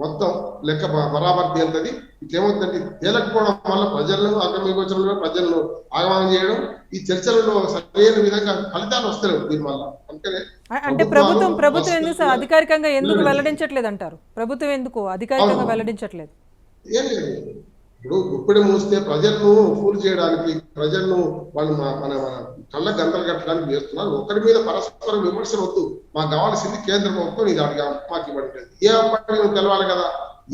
మొత్తం లెక్క బరాబర్ తేలుతుంది. ఇట్లేమవుతుందంటే తేలకపోవడం వల్ల ప్రజలను ఆక్రమించడంలో ప్రజలను ఆగమనం చేయడం, ఈ చర్చలలో సరైన విధంగా ఫలితాలు వస్తలేవు దీనివల్ల. అంటే ప్రభుత్వం ఎందుకు సార్ అధికారికంగా ఎందుకు వెల్లడించట్లేదు అంటారు? ప్రభుత్వం ఎందుకు అధికారికంగా వెల్లడించట్లేదు? ఏం లేదు, ఇప్పుడు గుప్పిడి మూస్తే ప్రజలను ఫూల్ చేయడానికి, ప్రజలను వాళ్ళు మన కళ్ళ గంటలు కట్టడానికి చేస్తున్నారు. ఒకరి మీద పరస్పర విమర్శలు వద్దు. మాకు కావాల్సింది కేంద్ర ప్రభుత్వం ఇది అడిగాం, మాకు ఇవ్వట్లేదు. ఏ అప్పటి తెలవాలి కదా,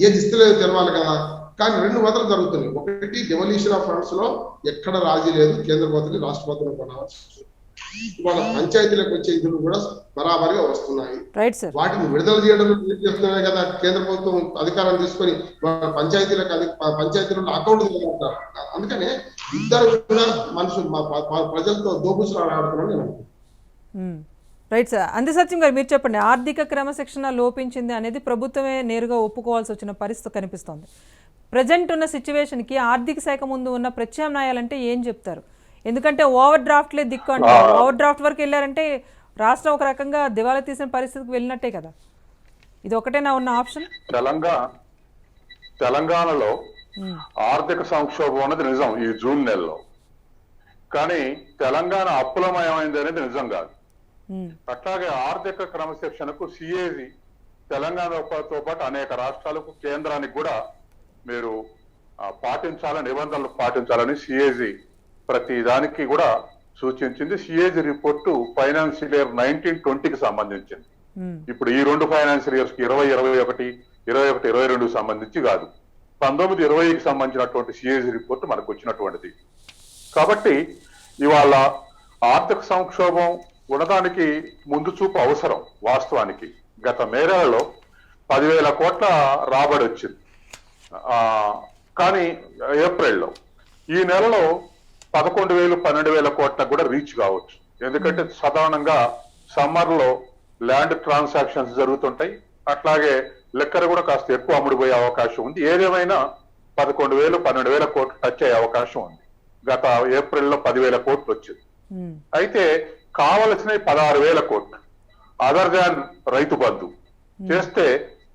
ఏది ఇస్తలేదు తెలవాలి కదా. కానీ 2 వదలు జరుగుతున్నాయి. ఒకటి డెవల్యూషన్ ఆఫ్ ఫండ్స్ లో ఎక్కడ రాజీ లేదు, కేంద్ర ప్రభుత్వం రాష్ట్ర ప్రభుత్వం కొనవచ్చు. ఇవాళ పంచాయతీలకు వచ్చే నిధులు కూడా బరాబరిగా వస్తున్నాయి. వాటిని విడుదల చేయడం చేస్తున్నాయి కదా కేంద్ర ప్రభుత్వం అధికారం తీసుకొని పంచాయతీలకు అకౌంట్ తీసుకుంటారు. అందుకనే ఇద్దరు కూడా మనుషులు ప్రజలతో దోపుసులు ఆడుతున్నారని నేను అనుకుంటున్నాను. Right sir. అంది సత్యం గారు మీరు చెప్పండి, ఆర్థిక క్రమశిక్షణ లోపించింది అనేది ప్రభుత్వమే నేరుగా ఒప్పుకోవాల్సి వచ్చిన పరిస్థితి కనిపిస్తోంది. ప్రజెంట్ ఉన్న సిచ్యువేషన్కి ఆర్థిక శాఖ ముందు ఉన్న ప్రత్యామ్నాయాలంటే ఏం చెప్తారు? ఎందుకంటే ఓవర్ డ్రాఫ్ట్లే దిక్కు అంటారు. ఓవర్ డ్రాఫ్ట్ వరకు వెళ్ళారంటే రాష్ట్రం ఒక రకంగా దివాలా తీసిన పరిస్థితికి వెళ్ళినట్టే కదా. ఇది ఒకటేనా ఉన్న ఆప్షన్? తెలంగాణలో ఆర్థిక సంక్షోభం అన్నది నిజం ఈ జూన్ నెలలో. కానీ తెలంగాణ అప్పులమయమైంది అనేది నిజం కాదు. అట్లాగే ఆర్థిక క్రమశిక్షణకు సిఏజీ తెలంగాణతో పాటు అనేక రాష్ట్రాలకు, కేంద్రానికి కూడా మీరు నిబంధనలు పాటించాలని సిఏజీ ప్రతి దానికి కూడా సూచించింది. సిఏజీ రిపోర్టు ఫైనాన్షియల్ ఇయర్ 19-20కి సంబంధించింది. ఇప్పుడు ఈ 2 ఫైనాన్షియల్ ఇయర్స్ 20-21, 21-22 సంబంధించి కాదు, 19-20కి సంబంధించినటువంటి సిఏజీ రిపోర్టు మనకు వచ్చినటువంటిది. కాబట్టి ఇవాళ ఆర్థిక సంక్షోభం ఉండడానికి ముందు చూపు అవసరం. వాస్తవానికి గత మే నెలలో 10,000 కోట్ల రాబడి వచ్చింది. కానీ ఏప్రిల్లో ఈ నెలలో 11,000-12,000 కోట్లకు కూడా రీచ్ కావచ్చు. ఎందుకంటే సాధారణంగా సమ్మర్ లో ల్యాండ్ ట్రాన్సాక్షన్స్ జరుగుతుంటాయి. అట్లాగే లెక్కర కూడా కాస్త ఎక్కువ అమ్ముడుపోయే అవకాశం ఉంది. ఏదేమైనా 11,000-12,000 కోట్లు టచ్ అయ్యే అవకాశం ఉంది. గత ఏప్రిల్లో 10,000 కోట్లు వచ్చింది. అయితే కావలసినవి 16,000 కోట్లు అదర్ దాన్ రైతు బంధు చేస్తే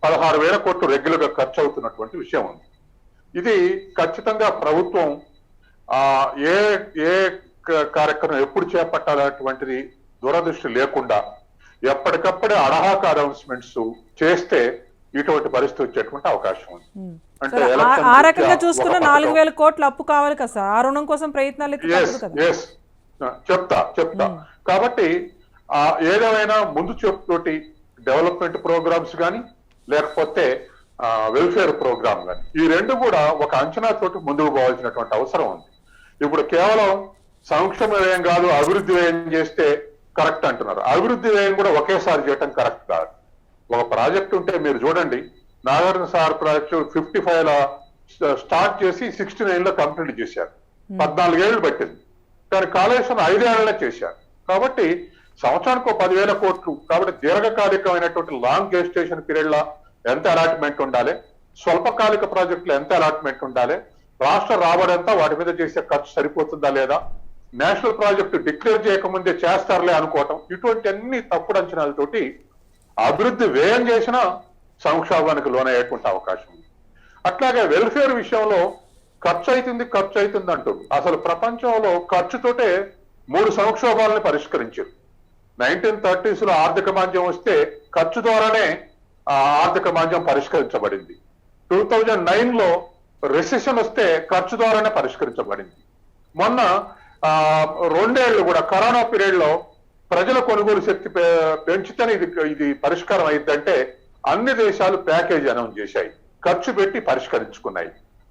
16,000 కోట్లు రెగ్యులర్ గా ఖర్చు అవుతున్నటువంటి విషయం ఉంది. ఇది ఖచ్చితంగా ప్రభుత్వం ఏ కార్యక్రమం ఎప్పుడు చేపట్టాలనేటువంటిది దూరదృష్టి లేకుండా ఎప్పటికప్పుడే అడహాక అనౌన్స్మెంట్స్ చేస్తే ఇటువంటి పరిస్థితి వచ్చేటువంటి అవకాశం ఉంది. అంటే ఆ రకంగా చూసుకున్న 4,000 కోట్ల అప్పు కావాలి కదా సార్, ఆ రుణం కోసం ప్రయత్నాలు చెప్తా. కాబట్టి ఏదేమైనా ముందు చూపుతోటి డెవలప్మెంట్ ప్రోగ్రామ్స్ కానీ లేకపోతే వెల్ఫేర్ ప్రోగ్రామ్ కానీ ఈ 2 కూడా ఒక అంచనాతోటి ముందుకు పోవాల్సినటువంటి అవసరం ఉంది. ఇప్పుడు కేవలం సంక్షేమ వ్యయం కాదు, అభివృద్ధి వ్యయం చేస్తే కరెక్ట్ అంటున్నారు. అభివృద్ధి వ్యయం కూడా ఒకేసారి చేయటం కరెక్ట్ కాదు. ఒక ప్రాజెక్ట్ ఉంటే మీరు చూడండి, నాగార్జున సాగర్ ప్రాజెక్టు 55లో స్టార్ట్ చేసి 69లో కంప్లీట్ చేశారు. 14 ఏళ్ళు పట్టింది. కానీ కాళేశ్వరం 5 ఏళ్లనే చేశారు. కాబట్టి సంవత్సరానికి 10,000 కోట్లు. కాబట్టి దీర్ఘకాలికమైనటువంటి లాంగ్ గెస్టేషన్ పీరియడ్ లా ఎంత అలాట్మెంట్ ఉండాలి, స్వల్పకాలిక ప్రాజెక్టులు ఎంత అలాట్మెంట్ ఉండాలి, రాష్ట్ర రాబడి అంతా వాటి మీద చేసే ఖర్చు సరిపోతుందా లేదా, నేషనల్ ప్రాజెక్టు డిక్లేర్ చేయకముందే చేస్తారులే అనుకోవటం, ఇటువంటి అన్ని తప్పుడు అంచనాలతోటి అభివృద్ధి వ్యయం చేసినా సంక్షోభానికి లోనయ్యేటువంటి అవకాశం ఉంది. అట్లాగే వెల్ఫేర్ విషయంలో ఖర్చు అవుతుంది అంటూ అసలు ప్రపంచంలో ఖర్చుతోటే 3 సంక్షోభాలను పరిష్కరించారు. 1930s లో ఆర్థిక మాంద్యం వస్తే ఖర్చు ద్వారానే ఆ ఆర్థిక మాంద్యం పరిష్కరించబడింది. 2009 లో రెసెషన్ వస్తే ఖర్చు ద్వారానే పరిష్కరించబడింది. మొన్న 2 ఏళ్లు కూడా కరోనా పీరియడ్ లో ప్రజల కొనుగోలు శక్తి పెంచితేనే ఇది పరిష్కారం అయిందంటే అన్ని దేశాలు ప్యాకేజీ అనౌన్స్ చేశాయి, ఖర్చు పెట్టి పరిష్కరించుకున్నాయి.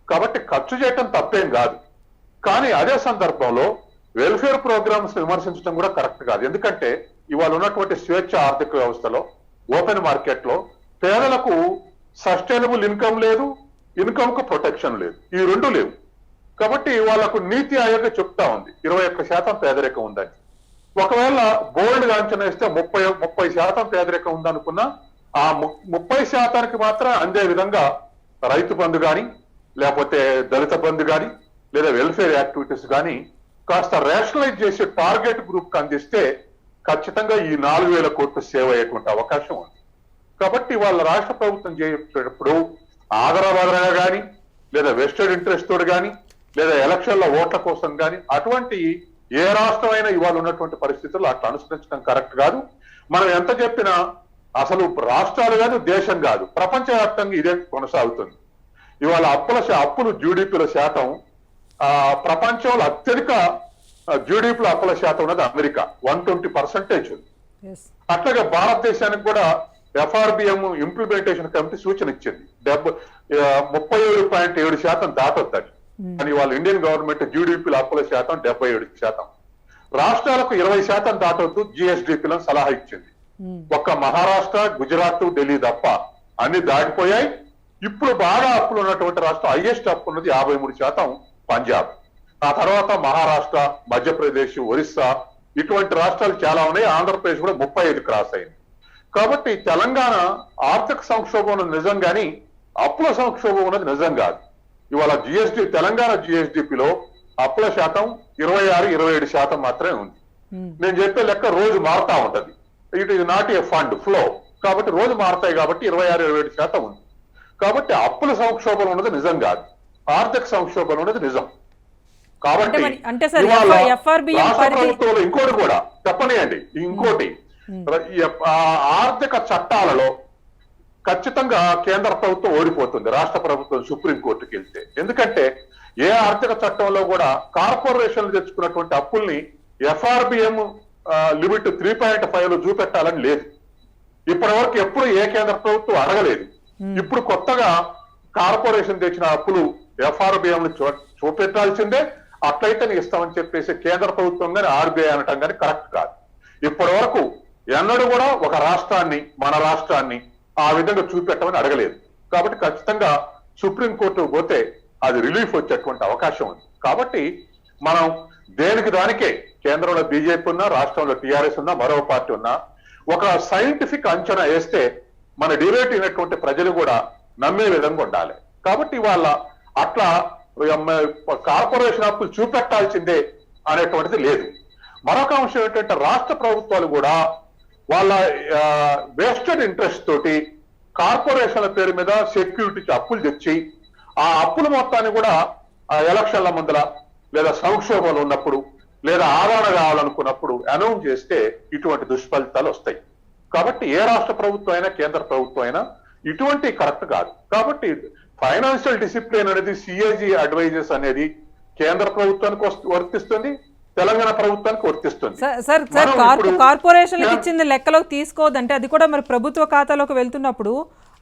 కాబట్టి ఖర్చు చేయటం తప్పేం కాదు, కానీ అదే సందర్భంలో వెల్ఫేర్ ప్రోగ్రామ్స్ విమర్శించడం కూడా కరెక్ట్ కాదు. ఎందుకంటే ఇవాళ ఉన్నటువంటి స్వేచ్ఛ ఆర్థిక వ్యవస్థలో, ఓపెన్ మార్కెట్ లో పేదలకు సస్టైనబుల్ ఇన్కమ్ లేదు, ఇన్కమ్ కు ప్రొటెక్షన్ లేదు, ఈ 2 లేవు. కాబట్టి వాళ్ళకు నీతి ఆయోగ్ చెప్తా ఉంది 21% పేదరికం ఉందని. ఒకవేళ బోల్డ్ గా అంచనా వేస్తే 30% పేదరికం ఉందనుకున్నా ఆ 30% మాత్రం అందే విధంగా రైతు బంధు కానీ, లేకపోతే దళిత బంధు కానీ, లేదా వెల్ఫేర్ యాక్టివిటీస్ కానీ కాస్త రేషనలైజ్ చేసే టార్గెట్ గ్రూప్ కి అందిస్తే ఖచ్చితంగా ఈ 4,000 కోట్లు సేవ్ అయ్యేటువంటి అవకాశం ఉంది. కాబట్టి వాళ్ళ రాష్ట్ర ప్రభుత్వం చేసేటప్పుడు ఆదరబాదరగా కానీ, లేదా వెస్టెడ్ ఇంట్రెస్ట్ తోడు కానీ, లేదా ఎలక్షన్ల ఓట్ల కోసం కానీ అటువంటి ఏ రాష్ట్రమైనా ఇవాళ ఉన్నటువంటి పరిస్థితుల్లో అట్లా అనుసరించడం కరెక్ట్ కాదు. మనం ఎంత చెప్పినా అసలు రాష్ట్రాలు కాదు, దేశం కాదు, ప్రపంచవ్యాప్తంగా ఇదే కొనసాగుతుంది. ఇవాళ అప్పులు జీడిపిల శాతం ప్రపంచంలో అత్యధిక జీడిపిల అప్పుల శాతం ఉన్నది అమెరికా, 120% ఉంది. అట్లాగే భారతదేశానికి కూడా ఎఫ్ఆర్బిఎం ఇంప్లిమెంటేషన్ కమిటీ సూచన ఇచ్చింది 37.7% దాటొద్దని. కానీ వాళ్ళ ఇండియన్ గవర్నమెంట్ జీడిపిల అప్పుల శాతం 77%. రాష్ట్రాలకు 20% దాటొద్దు జిఎస్డిపిలో సలహా ఇచ్చింది. ఒక్క మహారాష్ట్ర, గుజరాత్, ఢిల్లీ తప్ప అన్ని దాటిపోయాయి. ఇప్పుడు బాగా అప్పులు ఉన్నటువంటి రాష్ట్రం, హైయెస్ట్ అప్పు ఉన్నది 53% పంజాబ్. ఆ తర్వాత మహారాష్ట్ర, మధ్యప్రదేశ్, ఒరిస్సా ఇటువంటి రాష్ట్రాలు చాలా ఉన్నాయి. ఆంధ్రప్రదేశ్ కూడా 35 క్రాస్ అయింది. కాబట్టి తెలంగాణ ఆర్థిక సంక్షోభం ఉన్నది నిజం, కానీ అప్పుల సంక్షోభం ఉన్నది నిజం కాదు. ఇవాళ తెలంగాణ జిఎస్డిపిలో అప్పుల శాతం 26-27% మాత్రమే ఉంది. నేను చెప్పే లెక్క రోజు మారుతా ఉంటది. It is not a fund flow, కాబట్టి రోజు మారుతాయి కాబట్టి 26-27% ఉంది. కాబట్టి అప్పుల సంక్షోభం ఉన్నది నిజం కాదు, ఆర్థిక సంక్షోభం ఉన్నది నిజం. కాబట్టి ఇంకోటి కూడా చెప్పనియండి, ఇంకోటి ఆర్థిక చట్టాలలో ఖచ్చితంగా కేంద్ర ప్రభుత్వం ఓడిపోతుంది రాష్ట్ర ప్రభుత్వం సుప్రీంకోర్టుకి వెళ్తే. ఎందుకంటే ఏ ఆర్థిక చట్టంలో కూడా కార్పొరేషన్లు తెచ్చుకున్నటువంటి అప్పుల్ని ఎఫ్ఆర్బిఎం లిమిట్ 3.5 చూపెట్టాలని లేదు. ఇప్పటి వరకు ఎప్పుడు ఏ కేంద్ర ప్రభుత్వం అడగలేదు. ఇప్పుడు కొత్తగా కార్పొరేషన్ తెచ్చిన అప్పులు ఎఫ్ఆర్బిఎం చూపెట్టాల్సిందే, అట్లయితే ఇస్తామని చెప్పేసి కేంద్ర ప్రభుత్వం కానీ ఆర్బీఐ అనటం కానీ కరెక్ట్ కాదు. ఇప్పటి వరకు ఎన్నడూ కూడా ఒక రాష్ట్రాన్ని, మన రాష్ట్రాన్ని ఆ విధంగా చూపెట్టమని అడగలేదు. కాబట్టి ఖచ్చితంగా సుప్రీంకోర్టు పోతే అది రిలీఫ్ వచ్చేటువంటి అవకాశం ఉంది. కాబట్టి మనం దేనికి దానికే కేంద్రంలో బీజేపీ ఉన్నా, రాష్ట్రంలో టీఆర్ఎస్ ఉన్నా, మరో పార్టీ ఉన్నా ఒక సైంటిఫిక్ అంచనా వేస్తే మన డిబేట్ అయినటువంటి ప్రజలు కూడా నమ్మే విధంగా ఉండాలి. కాబట్టి వాళ్ళ అట్లా కార్పొరేషన్ అప్పులు చూపెట్టాల్సిందే అనేటువంటిది లేదు. మరొక అంశం ఏంటంటే రాష్ట్ర ప్రభుత్వాలు కూడా వాళ్ళ వెస్టెడ్ ఇంట్రెస్ట్ తోటి కార్పొరేషన్ల పేరు మీద సెక్యూరిటీకి అప్పులు తెచ్చి ఆ అప్పుల మొత్తాన్ని కూడా ఎలక్షన్ల ముందల లేదా సంక్షోభాలు ఉన్నప్పుడు లేదా ఆదరణ కావాలనుకున్నప్పుడు అనౌన్స్ చేస్తే ఇటువంటి దుష్ఫలితాలు వస్తాయి. కాబట్టి ఏ రాష్ట్ర ప్రభుత్వం అయినా, కేంద్ర ప్రభుత్వం అయినా ఇటువంటి కరెక్ట్ కాదు. కాబట్టి ఫైనాన్షియల్ డిసిప్లిన్ అనేది సిఏజీ అడ్వైజర్స్ అనేది కేంద్ర ప్రభుత్వానికి వర్తిస్తుంది, తెలంగాణ ప్రభుత్వానికి వర్తిస్తుంది. సార్ కార్పొరేషన్లకు ఇచ్చింది లెక్కలోకి తీసుకోవద్దంటే అది కూడా మరి ప్రభుత్వ ఖాతాలోకి వెళ్తున్నప్పుడు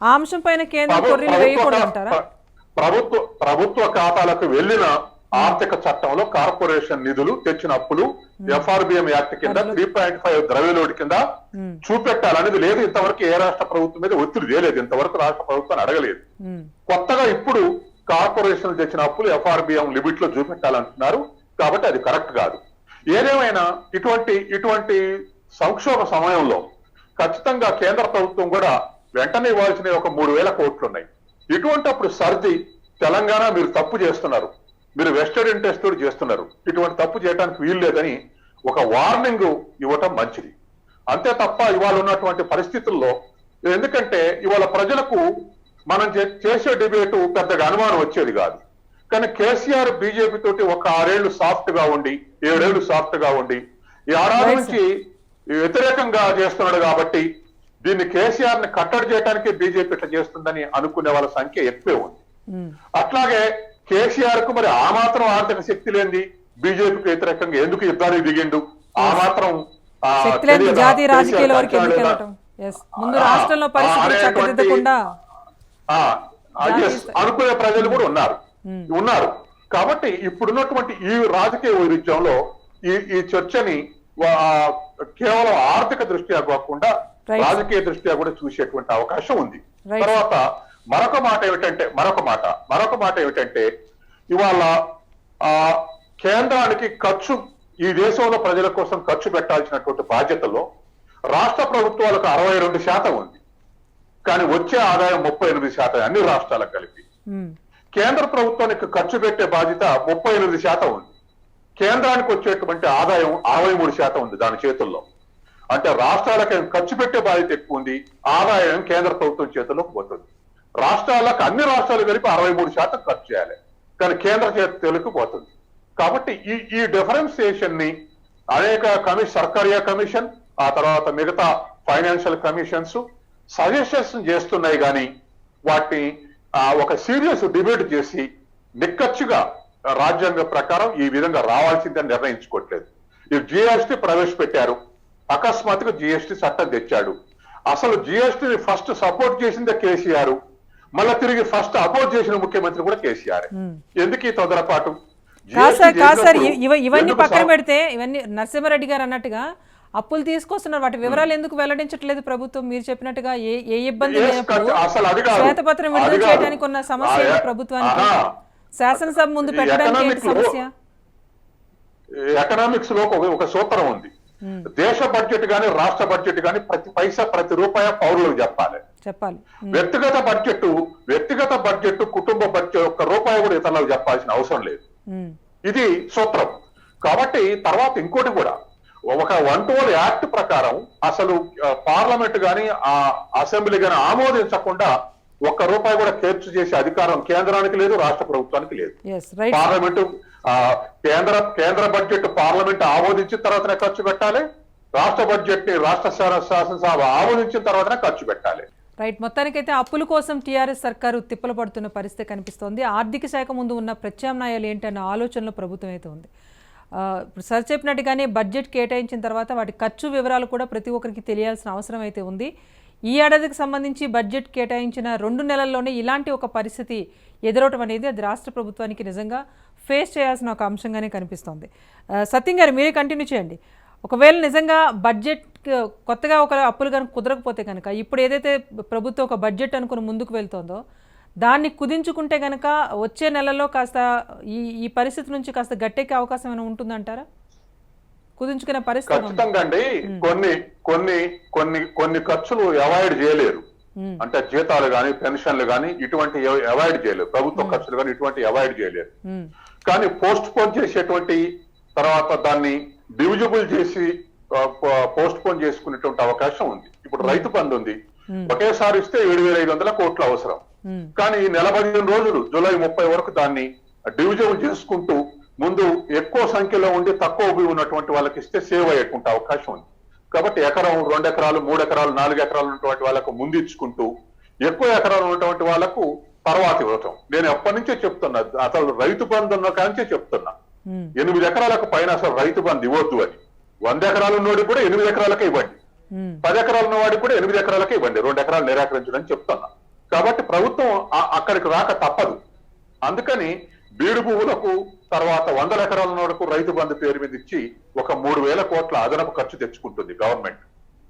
ఆ అంశం పైన కేంద్రం కొర్రీలు వేయకూడదు అంటారా? ప్రభుత్వ ఖాతాలకు వెళ్ళిన ఆర్థిక చట్టంలో కార్పొరేషన్ నిధులు తెచ్చిన అప్పులు ఎఫ్ఆర్బిఎం యాక్ట్ కింద 3.5 ద్రవ్యలోడ్ కింద చూపెట్టాలనేది లేదు. ఇంతవరకు ఏ రాష్ట్ర ప్రభుత్వం మీద ఒత్తిడి చేయలేదు, ఇంతవరకు రాష్ట్ర ప్రభుత్వాన్ని అడగలేదు. కొత్తగా ఇప్పుడు కార్పొరేషన్ తెచ్చిన అప్పులు ఎఫ్ఆర్బిఎం లిమిట్ లో చూపెట్టాలంటున్నారు. కాబట్టి అది కరెక్ట్ కాదు. ఏదేమైనా ఇటువంటి సంక్షోభ సమయంలో ఖచ్చితంగా కేంద్ర ప్రభుత్వం కూడా వెంటనే ఇవ్వాల్సిన ఒక 3,000 కోట్లు ఉన్నాయి. ఇటువంటిప్పుడు సర్ది తెలంగాణ మీరు తప్పు చేస్తున్నారు, మీరు వెస్టెడ్ ఇంట్రెస్ట్ తోటి చేస్తున్నారు, ఇటువంటి తప్పు చేయడానికి వీలు లేదని ఒక వార్నింగ్ ఇవ్వటం మంచిది. అంతే తప్ప ఇవాళ ఉన్నటువంటి పరిస్థితుల్లో ఎందుకంటే ఇవాళ ప్రజలకు మనం చేసే డిబేటు పెద్దగా అనుమానం వచ్చేది కాదు. కానీ కేసీఆర్ బీజేపీ తోటి ఒక 6 ఏళ్లు సాఫ్ట్ గా ఉండి 7 ఏళ్లు సాఫ్ట్ గా ఉండి ఈ 6 ఏళ్ల నుంచి వ్యతిరేకంగా చేస్తున్నాడు కాబట్టి దీన్ని కేసీఆర్ ని కట్టడి చేయడానికి బీజేపీ ఇట్లా చేస్తుందని అనుకునే వాళ్ళ సంఖ్య ఎక్కువే ఉంది. అట్లాగే కేసీఆర్ కు మరి ఆ మాత్రం ఆర్థిక శక్తి లేనిది బీజేపీకి వ్యతిరేకంగా ఎందుకు యుద్ధానికి దిగిండు? ఆ మాత్రం జాతీయ రాజకీయాల వరకు ఎందుకు వెళ్ళటం? ముందు రాష్ట్రంలో పరిస్థితులు చక్కదిద్దకుండా అనుకునే ప్రజలు కూడా ఉన్నారు. కాబట్టి ఇప్పుడున్నటువంటి ఈ రాజకీయ వైరుధ్యంలో ఈ చర్చని కేవలం ఆర్థిక దృష్ట్యా కాకుండా రాజకీయ దృష్ట్యా కూడా చూసేటువంటి అవకాశం ఉంది. తర్వాత మరొక మాట ఏమిటంటే ఇవాళ కేంద్రానికి ఖర్చు ఈ దేశంలో ప్రజల కోసం ఖర్చు పెట్టాల్సినటువంటి బాధ్యతలో రాష్ట్ర ప్రభుత్వాలకు 62% ఉంది. కానీ వచ్చే ఆదాయం 38% అన్ని రాష్ట్రాలకు కలిపి. కేంద్ర ప్రభుత్వానికి ఖర్చు పెట్టే బాధ్యత 38% ఉంది. కేంద్రానికి వచ్చేటువంటి ఆదాయం 63% ఉంది దాని చేతుల్లో. అంటే రాష్ట్రాలకు ఖర్చు పెట్టే బాధ్యత ఎక్కువ ఉంది, ఆదాయం కేంద్ర ప్రభుత్వం చేతుల్లోకి పోతుంది. రాష్ట్రాలకు అన్ని రాష్ట్రాలు కలిపి 63% ఖర్చు చేయాలి, కానీ కేంద్ర చేతులకు పోతుంది. కాబట్టి ఈ డిఫరెన్సియేషన్ ని అనేక సర్కారియా కమిషన్ ఆ తర్వాత మిగతా ఫైనాన్షియల్ కమిషన్స్ సజెషన్స్ చేస్తున్నాయి, కానీ వాటిని ఒక సీరియస్ డిబేట్ చేసి నిక్కచ్చిగా రాజ్యాంగ ప్రకారం ఈ విధంగా రావాల్సిందని నిర్ణయించుకోవట్లేదు. ఈ జిఎస్టీ ప్రవేశపెట్టారు, అకస్మాత్తుగా జిఎస్టీ చట్టం తెచ్చాడు. అసలు జిఎస్టీని ఫస్ట్ సపోర్ట్ చేసిందే కేసీఆర్, మళ్ళా తిరిగి ఫస్ట్ అపోజ్ చేసిన ముఖ్యమంత్రి కూడా కేసీఆర్. ఎందుకు ఈ తొందరపాటు? ఇవన్నీ పక్కన పెడితే ఇవన్నీ నరసింహారెడ్డి గారు అన్నట్టుగా అప్పులు తీసుకొస్తున్నారు, వాటి వివరాలు ఎందుకు వెల్లడించట్లేదు ప్రభుత్వం? మీరు చెప్పినట్టుగా ఏ ఇబ్బంది లేనప్పుడు శ్వేతపత్రం విడుదల చేయడానికి ఉన్న సమస్య ప్రభుత్వానికి శాసనసభ ముందు పెట్టడానికి సమస్య? ఎకనామిక్స్ లో ఒక సూత్రం ఉంది, దేశ బడ్జెట్ గాని రాష్ట్ర బడ్జెట్ గాని ప్రతి పైసా ప్రతి రూపాయి పౌరులకు చెప్పాలి. వ్యక్తిగత బడ్జెట్ కుటుంబ బడ్జెట్ ఒక్క రూపాయి కూడా ఇతరులకు చెప్పాల్సిన అవసరం లేదు. ఇది సూత్రం. కాబట్టి తర్వాత ఇంకోటి కూడా, ఒక 112 యాక్ట్ ప్రకారం అసలు పార్లమెంట్ గాని అసెంబ్లీ గాని ఆమోదించకుండా ఒక్క రూపాయి కూడా ఖర్చు చేసే అధికారం కేంద్రానికి లేదు, రాష్ట్ర ప్రభుత్వానికి లేదు. పార్లమెంటు కేంద్ర బడ్జెట్ పార్లమెంట్ ఆమోదించిన తర్వాతనే ఖర్చు పెట్టాలి, రాష్ట్ర బడ్జెట్ ని రాష్ట్ర శాసనసభ ఆమోదించిన తర్వాతనే ఖర్చు పెట్టాలి. రైట్. మొత్తానికైతే అప్పుల కోసం టీఆర్ఎస్ సర్కారు తిప్పలు పడుతున్న పరిస్థితి కనిపిస్తోంది. ఆర్థిక శాఖ ముందు ఉన్న ప్రత్యామ్నాయాలు ఏంటన్న ఆలోచనలో ప్రభుత్వం అయితే ఉంది. ఇప్పుడు సార్ చెప్పినట్టుగానే బడ్జెట్ కేటాయించిన తర్వాత వాటి ఖర్చు వివరాలు కూడా ప్రతి ఒక్కరికి తెలియాల్సిన అవసరం అయితే ఉంది. ఈ ఏడాదికి సంబంధించి బడ్జెట్ కేటాయించిన 2 నెలల్లోనే ఇలాంటి ఒక పరిస్థితి ఎదురవటం అనేది అది రాష్ట్ర ప్రభుత్వానికి నిజంగా ఫేస్ చేయాల్సిన ఒక అంశంగానే కనిపిస్తోంది. సత్యం గారు మీరే కంటిన్యూ చేయండి. ఒకవేళ నిజంగా బడ్జెట్ కొత్తగా ఒక అప్పులు కనుక కుదరకపోతే కనుక ఇప్పుడు ఏదైతే ప్రభుత్వం ఒక బడ్జెట్ అనుకుని ముందుకు వెళ్తోందో దాన్ని కుదించుకుంటే కనుక వచ్చే నెలలో కాస్త ఈ పరిస్థితి నుంచి కాస్త గట్టెక్కే అవకాశం ఏమైనా ఉంటుందంటారా? కుదించుకునే పరిస్థితి ఖచ్చితంగా అండి. కొన్ని ఖర్చులు అవాయిడ్ చేయలేరు. అంటే జీతాలు గాని పెన్షన్లు గాని ఇటువంటి అవాయిడ్ చేయలేరు, ప్రభుత్వ ఖర్చులు గాని ఇటువంటి అవాయిడ్ చేయలేరు. కానీ పోస్ట్ పోన్ చేసేటువంటి తర్వాత దాన్ని డివిజిబుల్ చేసి పోస్ట్ పోన్ చేసుకునేటువంటి అవకాశం ఉంది. ఇప్పుడు రైతు బంధు ఉంది, ఒకేసారి ఇస్తే 7,500 కోట్లు అవసరం. కానీ ఈ 15 రోజులు జూలై 30 వరకు దాన్ని డివిజిబుల్ చేసుకుంటూ ముందు ఎక్కువ సంఖ్యలో ఉండి తక్కువ భూమి ఉన్నటువంటి వాళ్ళకి ఇస్తే సేవ్ అయ్యేటువంటి అవకాశం ఉంది. కాబట్టి ఎకరం 2 ఎకరాలు 3 ఎకరాలు 4 ఎకరాలు ఉన్నటువంటి వాళ్ళకు ముందు ఇచ్చుకుంటూ ఎక్కువ ఎకరాలు ఉన్నటువంటి వాళ్ళకు తర్వాత ఇవ్వటం. నేను ఎప్పటి నుంచే చెప్తున్నా, అసలు రైతు బంధు ఉన్న కాంచే చెప్తున్నా 8 ఎకరాలకు పైన అసలు రైతు బంధు ఇవ్వద్దు అని. 100 ఎకరాలు ఉన్నవాడికి కూడా 8 ఎకరాలకే ఇవ్వండి, 10 ఎకరాలు ఉన్నవాడికి కూడా 8 ఎకరాలకే ఇవ్వండి, 2 ఎకరాలు నిరాకరించడం చెప్తున్నా. కాబట్టి ప్రభుత్వం అక్కడికి రాక తప్పదు. అందుకని బీడు భూములకు తర్వాత 100 ఎకరాల వరకు రైతు బంధు పేరు మీద ఇచ్చి ఒక 3,000 కోట్ల అదనపు ఖర్చు తెచ్చుకుంటుంది గవర్నమెంట్.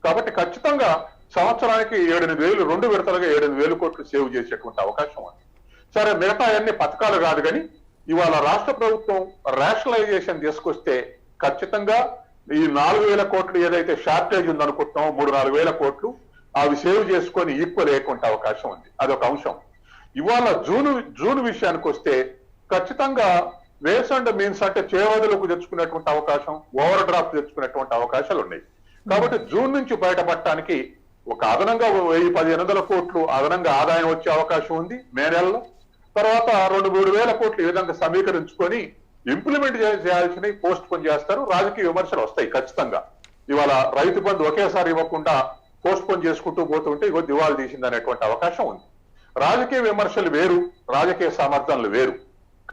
కాబట్టి ఖచ్చితంగా సంవత్సరానికి 7,000 2 విడతలుగా 7,000 కోట్లు సేవ్ చేసేటువంటి అవకాశం ఉంది. సరే, మిగతా అన్ని పథకాలు కాదు, కానీ ఇవాళ రాష్ట్ర ప్రభుత్వం రేషనలైజేషన్ తీసుకొస్తే ఖచ్చితంగా ఈ 4,000 కోట్లు ఏదైతే షార్టేజ్ ఉందనుకుంటున్నామో 3-4,000 కోట్లు అవి సేవ్ చేసుకొని ఈక్వల్ అయ్యేటువంటి అవకాశం ఉంది. అదొక అంశం. ఇవాళ జూన్ విషయానికి వస్తే ఖచ్చితంగా వేస్ అండ్ మీన్స్ అంటే చేవదులకు తెచ్చుకునేటువంటి అవకాశం, ఓవర్ డ్రాఫ్ట్ తెచ్చుకునేటువంటి అవకాశాలు ఉన్నాయి. కాబట్టి జూన్ నుంచి బయటపడటానికి ఒక అదనంగా 1000-1500 కోట్లు అదనంగా ఆదాయం వచ్చే అవకాశం ఉంది మే నెలలో. తర్వాత 2-3 వేల కోట్లు ఈ విధంగా సమీకరించుకొని ఇంప్లిమెంట్ చేయాల్సినవి పోస్ట్ పోన్ చేస్తారు. రాజకీయ విమర్శలు వస్తాయి ఖచ్చితంగా. ఇవాళ రైతు బంధు ఒకేసారి ఇవ్వకుండా పోస్ట్ పోన్ చేసుకుంటూ పోతుంటే ఇగో దివాళి తీసింది అనేటువంటి అవకాశం ఉంది. రాజకీయ విమర్శలు వేరు, రాజకీయ సమర్థనలు వేరు.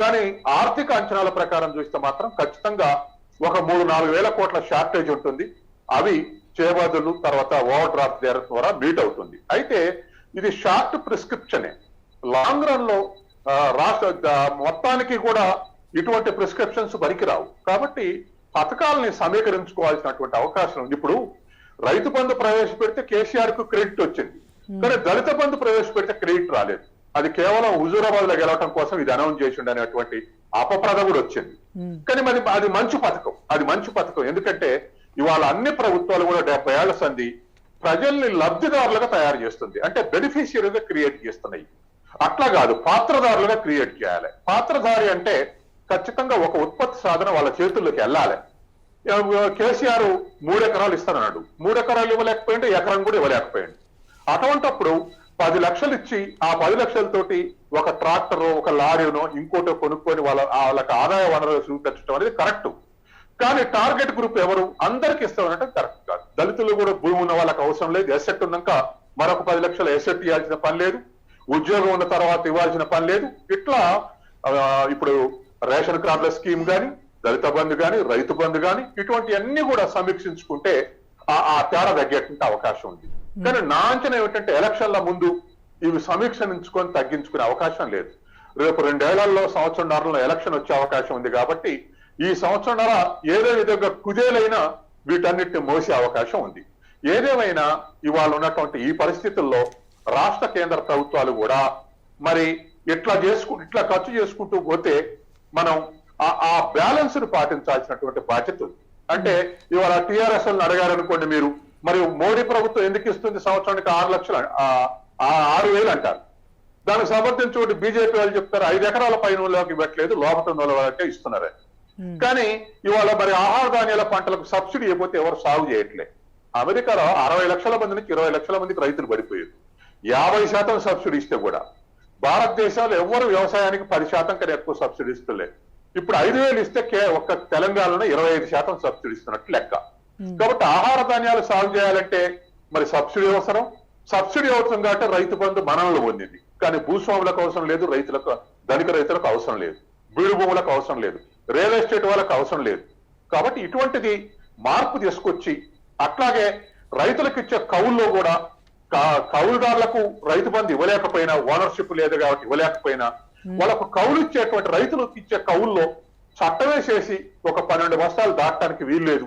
కానీ ఆర్థిక అంచనాల ప్రకారం చూస్తే మాత్రం ఖచ్చితంగా ఒక 3-4 వేల కోట్ల షార్టేజ్ ఉంటుంది. అవి చేయబదులు తర్వాత ఓవర్ డ్రాఫ్ట్ ద్వారా మీట్ అవుతుంది. అయితే ఇది షార్ట్ ప్రిస్క్రిప్షనే. లాంగ్ రన్ లో రాష్ట్ర మొత్తానికి కూడా ఇటువంటి ప్రిస్క్రిప్షన్స్ పనికిరావు. కాబట్టి పథకాలని సమీకరించుకోవాల్సినటువంటి అవకాశం ఉంది. ఇప్పుడు రైతు బంధు ప్రవేశపెడితే కేసీఆర్ కు క్రెడిట్ వచ్చింది, కానీ దళిత బంధు ప్రవేశపెడితే క్రెడిట్ రాలేదు. అది కేవలం హుజూరాబాద్ లో గెలవటం కోసం ఇది అనౌన్స్ చేసిండు అనేటువంటి అపప్రద కూడా వచ్చింది. కానీ మరి అది మంచి పథకం, అది మంచి పథకం. ఎందుకంటే ఇవాళ అన్ని ప్రభుత్వాలు కూడా 70 ఏళ్ల సంధి ప్రజల్ని లబ్ధిదారులుగా తయారు చేస్తుంది, అంటే బెనిఫిషియరీగా క్రియేట్ చేస్తున్నాయి. అట్లా కాదు, పాత్రదారులుగా క్రియేట్ చేయాలి. పాత్రధారి అంటే ఖచ్చితంగా ఒక ఉత్పత్తి సాధన వాళ్ళ చేతుల్లోకి వెళ్ళాలి. కేసీఆర్ 3 ఎకరాలు ఇస్తానన్నాడు, 3 ఎకరాలు ఇవ్వలేకపోయిండు, ఎకరం కూడా ఇవ్వలేకపోయిండు. అటువంటప్పుడు 10 లక్షలు ఇచ్చి ఆ 10 లక్షలతోటి ఒక ట్రాక్టరో ఒక లారీనో ఇంకోటో కొనుక్కొని వాళ్ళకి ఆదాయ వనరులు చూపించడం అనేది కరెక్ట్. కానీ టార్గెట్ గ్రూప్ ఎవరు? అందరికి ఇస్తామనంటే కరెక్ట్ కాదు. దళితులు కూడా భూమి ఉన్న వాళ్ళకి అవసరం లేదు. ఎసెట్ ఉన్నాక మరొక 10 లక్షల ఎసెట్ ఇవ్వాల్సిన పని లేదు, ఉద్యోగం ఉన్న తర్వాత ఇవ్వాల్సిన పని లేదు. ఇట్లా ఇప్పుడు రేషన్ కార్డుల స్కీమ్ కానీ, దళిత బంధు కానీ, రైతు బంధు కానీ ఇటువంటి అన్ని కూడా సమీక్షించుకుంటే ఆ తేడా తగ్గేటువంటి అవకాశం ఉంది. కానీ నా అంచనా ఏమిటంటే ఎలక్షన్ల ముందు ఇవి సమీక్షించుకొని తగ్గించుకునే అవకాశం లేదు. రేపు 2 ఏళ్లలో సంవత్సరంన్నరలో ఎలక్షన్ వచ్చే అవకాశం ఉంది. కాబట్టి ఈ సంవత్సరంన్నర ఏదో విధంగా కుదేలైనా వీటన్నిటిని మోసే అవకాశం ఉంది. ఏదేమైనా ఇవాళ ఉన్నటువంటి ఈ పరిస్థితుల్లో రాష్ట్ర కేంద్ర ప్రభుత్వాలు కూడా మరి ఇట్లా ఖర్చు చేసుకుంటూ పోతే మనం ఆ బ్యాలెన్స్ ను పాటించాల్సినటువంటి బాధ్యత ఉంది. అంటే ఇవాళ టిఆర్ఎస్ అడిగారనుకోండి మీరు, మరి మోడీ ప్రభుత్వం ఎందుకు ఇస్తుంది సంవత్సరానికి 6 లక్షలు 6,000 అంటారు. దానికి సమర్థించుకుంటే బీజేపీ వాళ్ళు చెప్తారు 5 ఎకరాల పైన వాళ్ళకి ఇవ్వట్లేదు, లోపల ఉన్న వాళ్ళకే ఇస్తున్నారు. కానీ ఇవాళ మరి ఆహార ధాన్యాల పంటలకు సబ్సిడీ ఇవ్వకపోతే ఎవరు సాగు చేయట్లేదు. అమెరికాలో 60 లక్షల మంది నుంచి 20 లక్షల మందికి రైతులు పడిపోయారు. 50% సబ్సిడీ ఇస్తే కూడా భారతదేశంలో ఎవరు వ్యవసాయానికి 10% కన్నా ఎక్కువ సబ్సిడీ ఇస్తలేదు. ఇప్పుడు 5,000 ఇస్తే ఒక్క తెలంగాణలో 25% సబ్సిడీ ఇస్తున్నట్టు లెక్క. కాబట్టి ఆహార ధాన్యాలు సాగు చేయాలంటే మరి సబ్సిడీ అవసరం. సబ్సిడీ అవసరం కాబట్టి రైతు బంధు మనలో పొందింది, కానీ భూస్వాములకు అవసరం లేదు, ధనిక రైతులకు అవసరం లేదు, బీడు భూములకు అవసరం లేదు, రియల్ ఎస్టేట్ వాళ్ళకు అవసరం లేదు. కాబట్టి ఇటువంటిది మార్పు తీసుకొచ్చి అట్లాగే రైతులకు ఇచ్చే కౌల్లో కూడా కౌలుదారులకు రైతు బంధు ఇవ్వలేకపోయినా, ఓనర్షిప్ లేదు కాబట్టి ఇవ్వలేకపోయినా, వాళ్ళకు కౌలు ఇచ్చేటువంటి రైతులకు ఇచ్చే కౌల్లో చట్టమే చేసి ఒక 12 బస్తాలు దాటడానికి వీలు లేదు.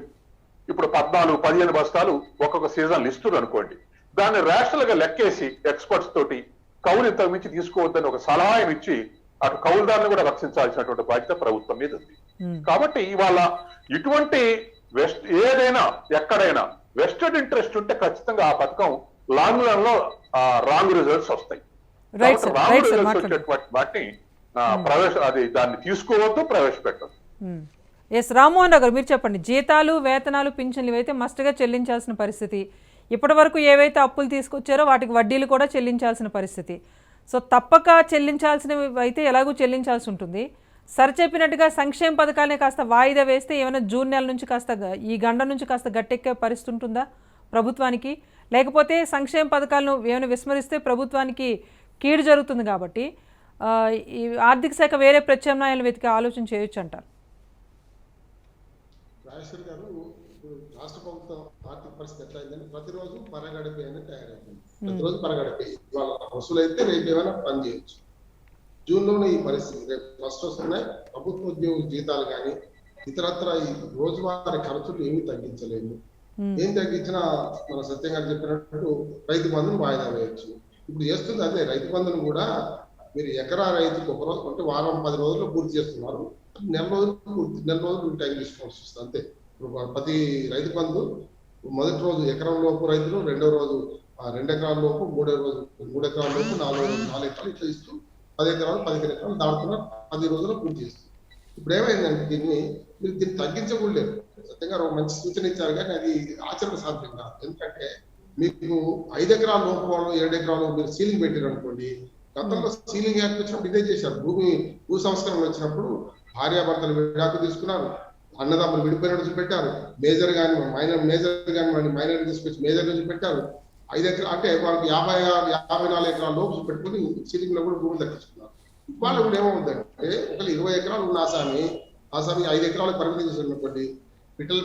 ఇప్పుడు 14-15 బస్తాలు ఒక్కొక్క సీజన్ ఇస్తున్నారు అనుకోండి, దాన్ని రేషనల్ గా లెక్కేసి ఎక్స్పర్ట్స్ తోటి కౌలు ఇంతకు మించి తీసుకోవద్దని ఒక సలహాయం ఇచ్చి అటు కౌలుదారుని కూడా రక్షించాల్సినటువంటి బాధ్యత ప్రభుత్వం మీద ఉంది. కాబట్టి ఇవాళ ఇటువంటి ఏదైనా ఎక్కడైనా వెస్టెడ్ ఇంట్రెస్ట్ ఉంటే ఖచ్చితంగా ఆ పథకం లాంగ్ రన్ లో రాంగ్ రిజల్ట్స్ వస్తాయి. రాంగ్ రిజల్ట్స్ వచ్చేటువంటి వాటిని దాన్ని తీసుకోవద్దు, ప్రవేశపెట్టద్దు. ఎస్ రామ్మోహన్ రావు గారు, మీరు చెప్పండి. జీతాలు, వేతనాలు, పింఛన్లు ఇవైతే మస్ట్గా చెల్లించాల్సిన పరిస్థితి. ఇప్పటి వరకు ఏవైతే అప్పులు తీసుకొచ్చారో వాటికి వడ్డీలు కూడా చెల్లించాల్సిన పరిస్థితి. సో తప్పక చెల్లించాల్సినవి అయితే ఎలాగూ చెల్లించాల్సి ఉంటుంది. సరి చెప్పినట్టుగా సంక్షేమ పథకాలనే కాస్త వాయిదా వేస్తే ఏమైనా జూన్ నెల నుంచి కాస్త ఈ గండ నుంచి కాస్త గట్టెక్కే పరిస్థితి ఉంటుందా ప్రభుత్వానికి? లేకపోతే సంక్షేమ పథకాలను ఏమైనా విస్మరిస్తే ప్రభుత్వానికి కీడు జరుగుతుంది కాబట్టి ఈ ఆర్థిక శాఖ వేరే ప్రత్యామ్నాయాలు వెతికే ఆలోచన చేయొచ్చు అంటారు. రాజేశ్వర్ గారు, రాష్ట్ర ప్రభుత్వం ఆర్థిక పరిస్థితి ఎట్లా అయిందని ప్రతిరోజు పరగడిపే అని తయారైంది. ప్రతిరోజు పరగడిపే, ఇవాళ వసూలు అయితే రేపు ఏమైనా పని చేయొచ్చు. జూన్ లోనే ఈ పరిస్థితి. రేపు ఫస్ట్ వస్తున్నాయి. ప్రభుత్వ ఉద్యోగుల జీతాలు కానీ ఇతరత్ర ఈ రోజువారీ ఖర్చులు ఏమీ తగ్గించలేము. ఏం తగ్గించినా మన సత్యం గారు చెప్పినట్టు రైతు బంధును వాయిదా వేయచ్చు. ఇప్పుడు చేస్తుంది అదే. రైతు బంధును కూడా మీరు ఎకరా రైతుకు ఒక రోజు అంటే వారం 10 రోజుల్లో పూర్తి చేస్తున్నారు. నెల రోజులు టైం తీసుకోవాల్సి వస్తుంది అంతే. ఇప్పుడు ప్రతి రైతు బంధు మొదటి రోజు ఎకరం లోపు రైతులు, 2వ రోజు 2 ఎకరాల లోపు, 3వ రోజు 3 ఎకరాల లోపు, 4వ రోజు 4 ఎకరాలు ఇట్లా ఇస్తూ 10 ఎకరాలు 15 ఎకరాలు దాడుతున్నారు. 10 రోజుల్లో పూర్తి చేస్తుంది. ఇప్పుడు ఏమైందంటే దీన్ని తగ్గించకూడలేదు. సత్యంగా ఒక మంచి సూచన ఇచ్చారు, కానీ అది ఆచరణ సాధ్యం కాదు. ఎందుకంటే మీకు 5 ఎకరాల లోపు వాళ్ళు 7 ఎకరాలు మీరు సీలింగ్ పెట్టారు అనుకోండి. గతంలో సీలింగ్ యాక్ట్ వచ్చినప్పుడు ఇదే చేశారు. భూ సంస్కరణ వచ్చినప్పుడు భార్యాభర్తలు విడాకు తీసుకున్నారు, అన్నదమ్ములు విడిపోయినట్టు చూపెట్టారు, మేజర్ కానీ మైనర్ తీసుకొచ్చి మేజర్ చూపెట్టారు. 5 ఎకరాలు అంటే వాళ్ళకి 54 ఎకరాల లోపు చూపెట్టుకుని సీలింగ్ లో కూడా భూములు దక్కించుకున్నారు. ఇవాళ కూడా ఏమవుతుందంటే ఒకళ్ళు 20 ఎకరాలు ఉన్న ఆసామి 5 ఎకరాలకు పరిమితి చేసినటువంటి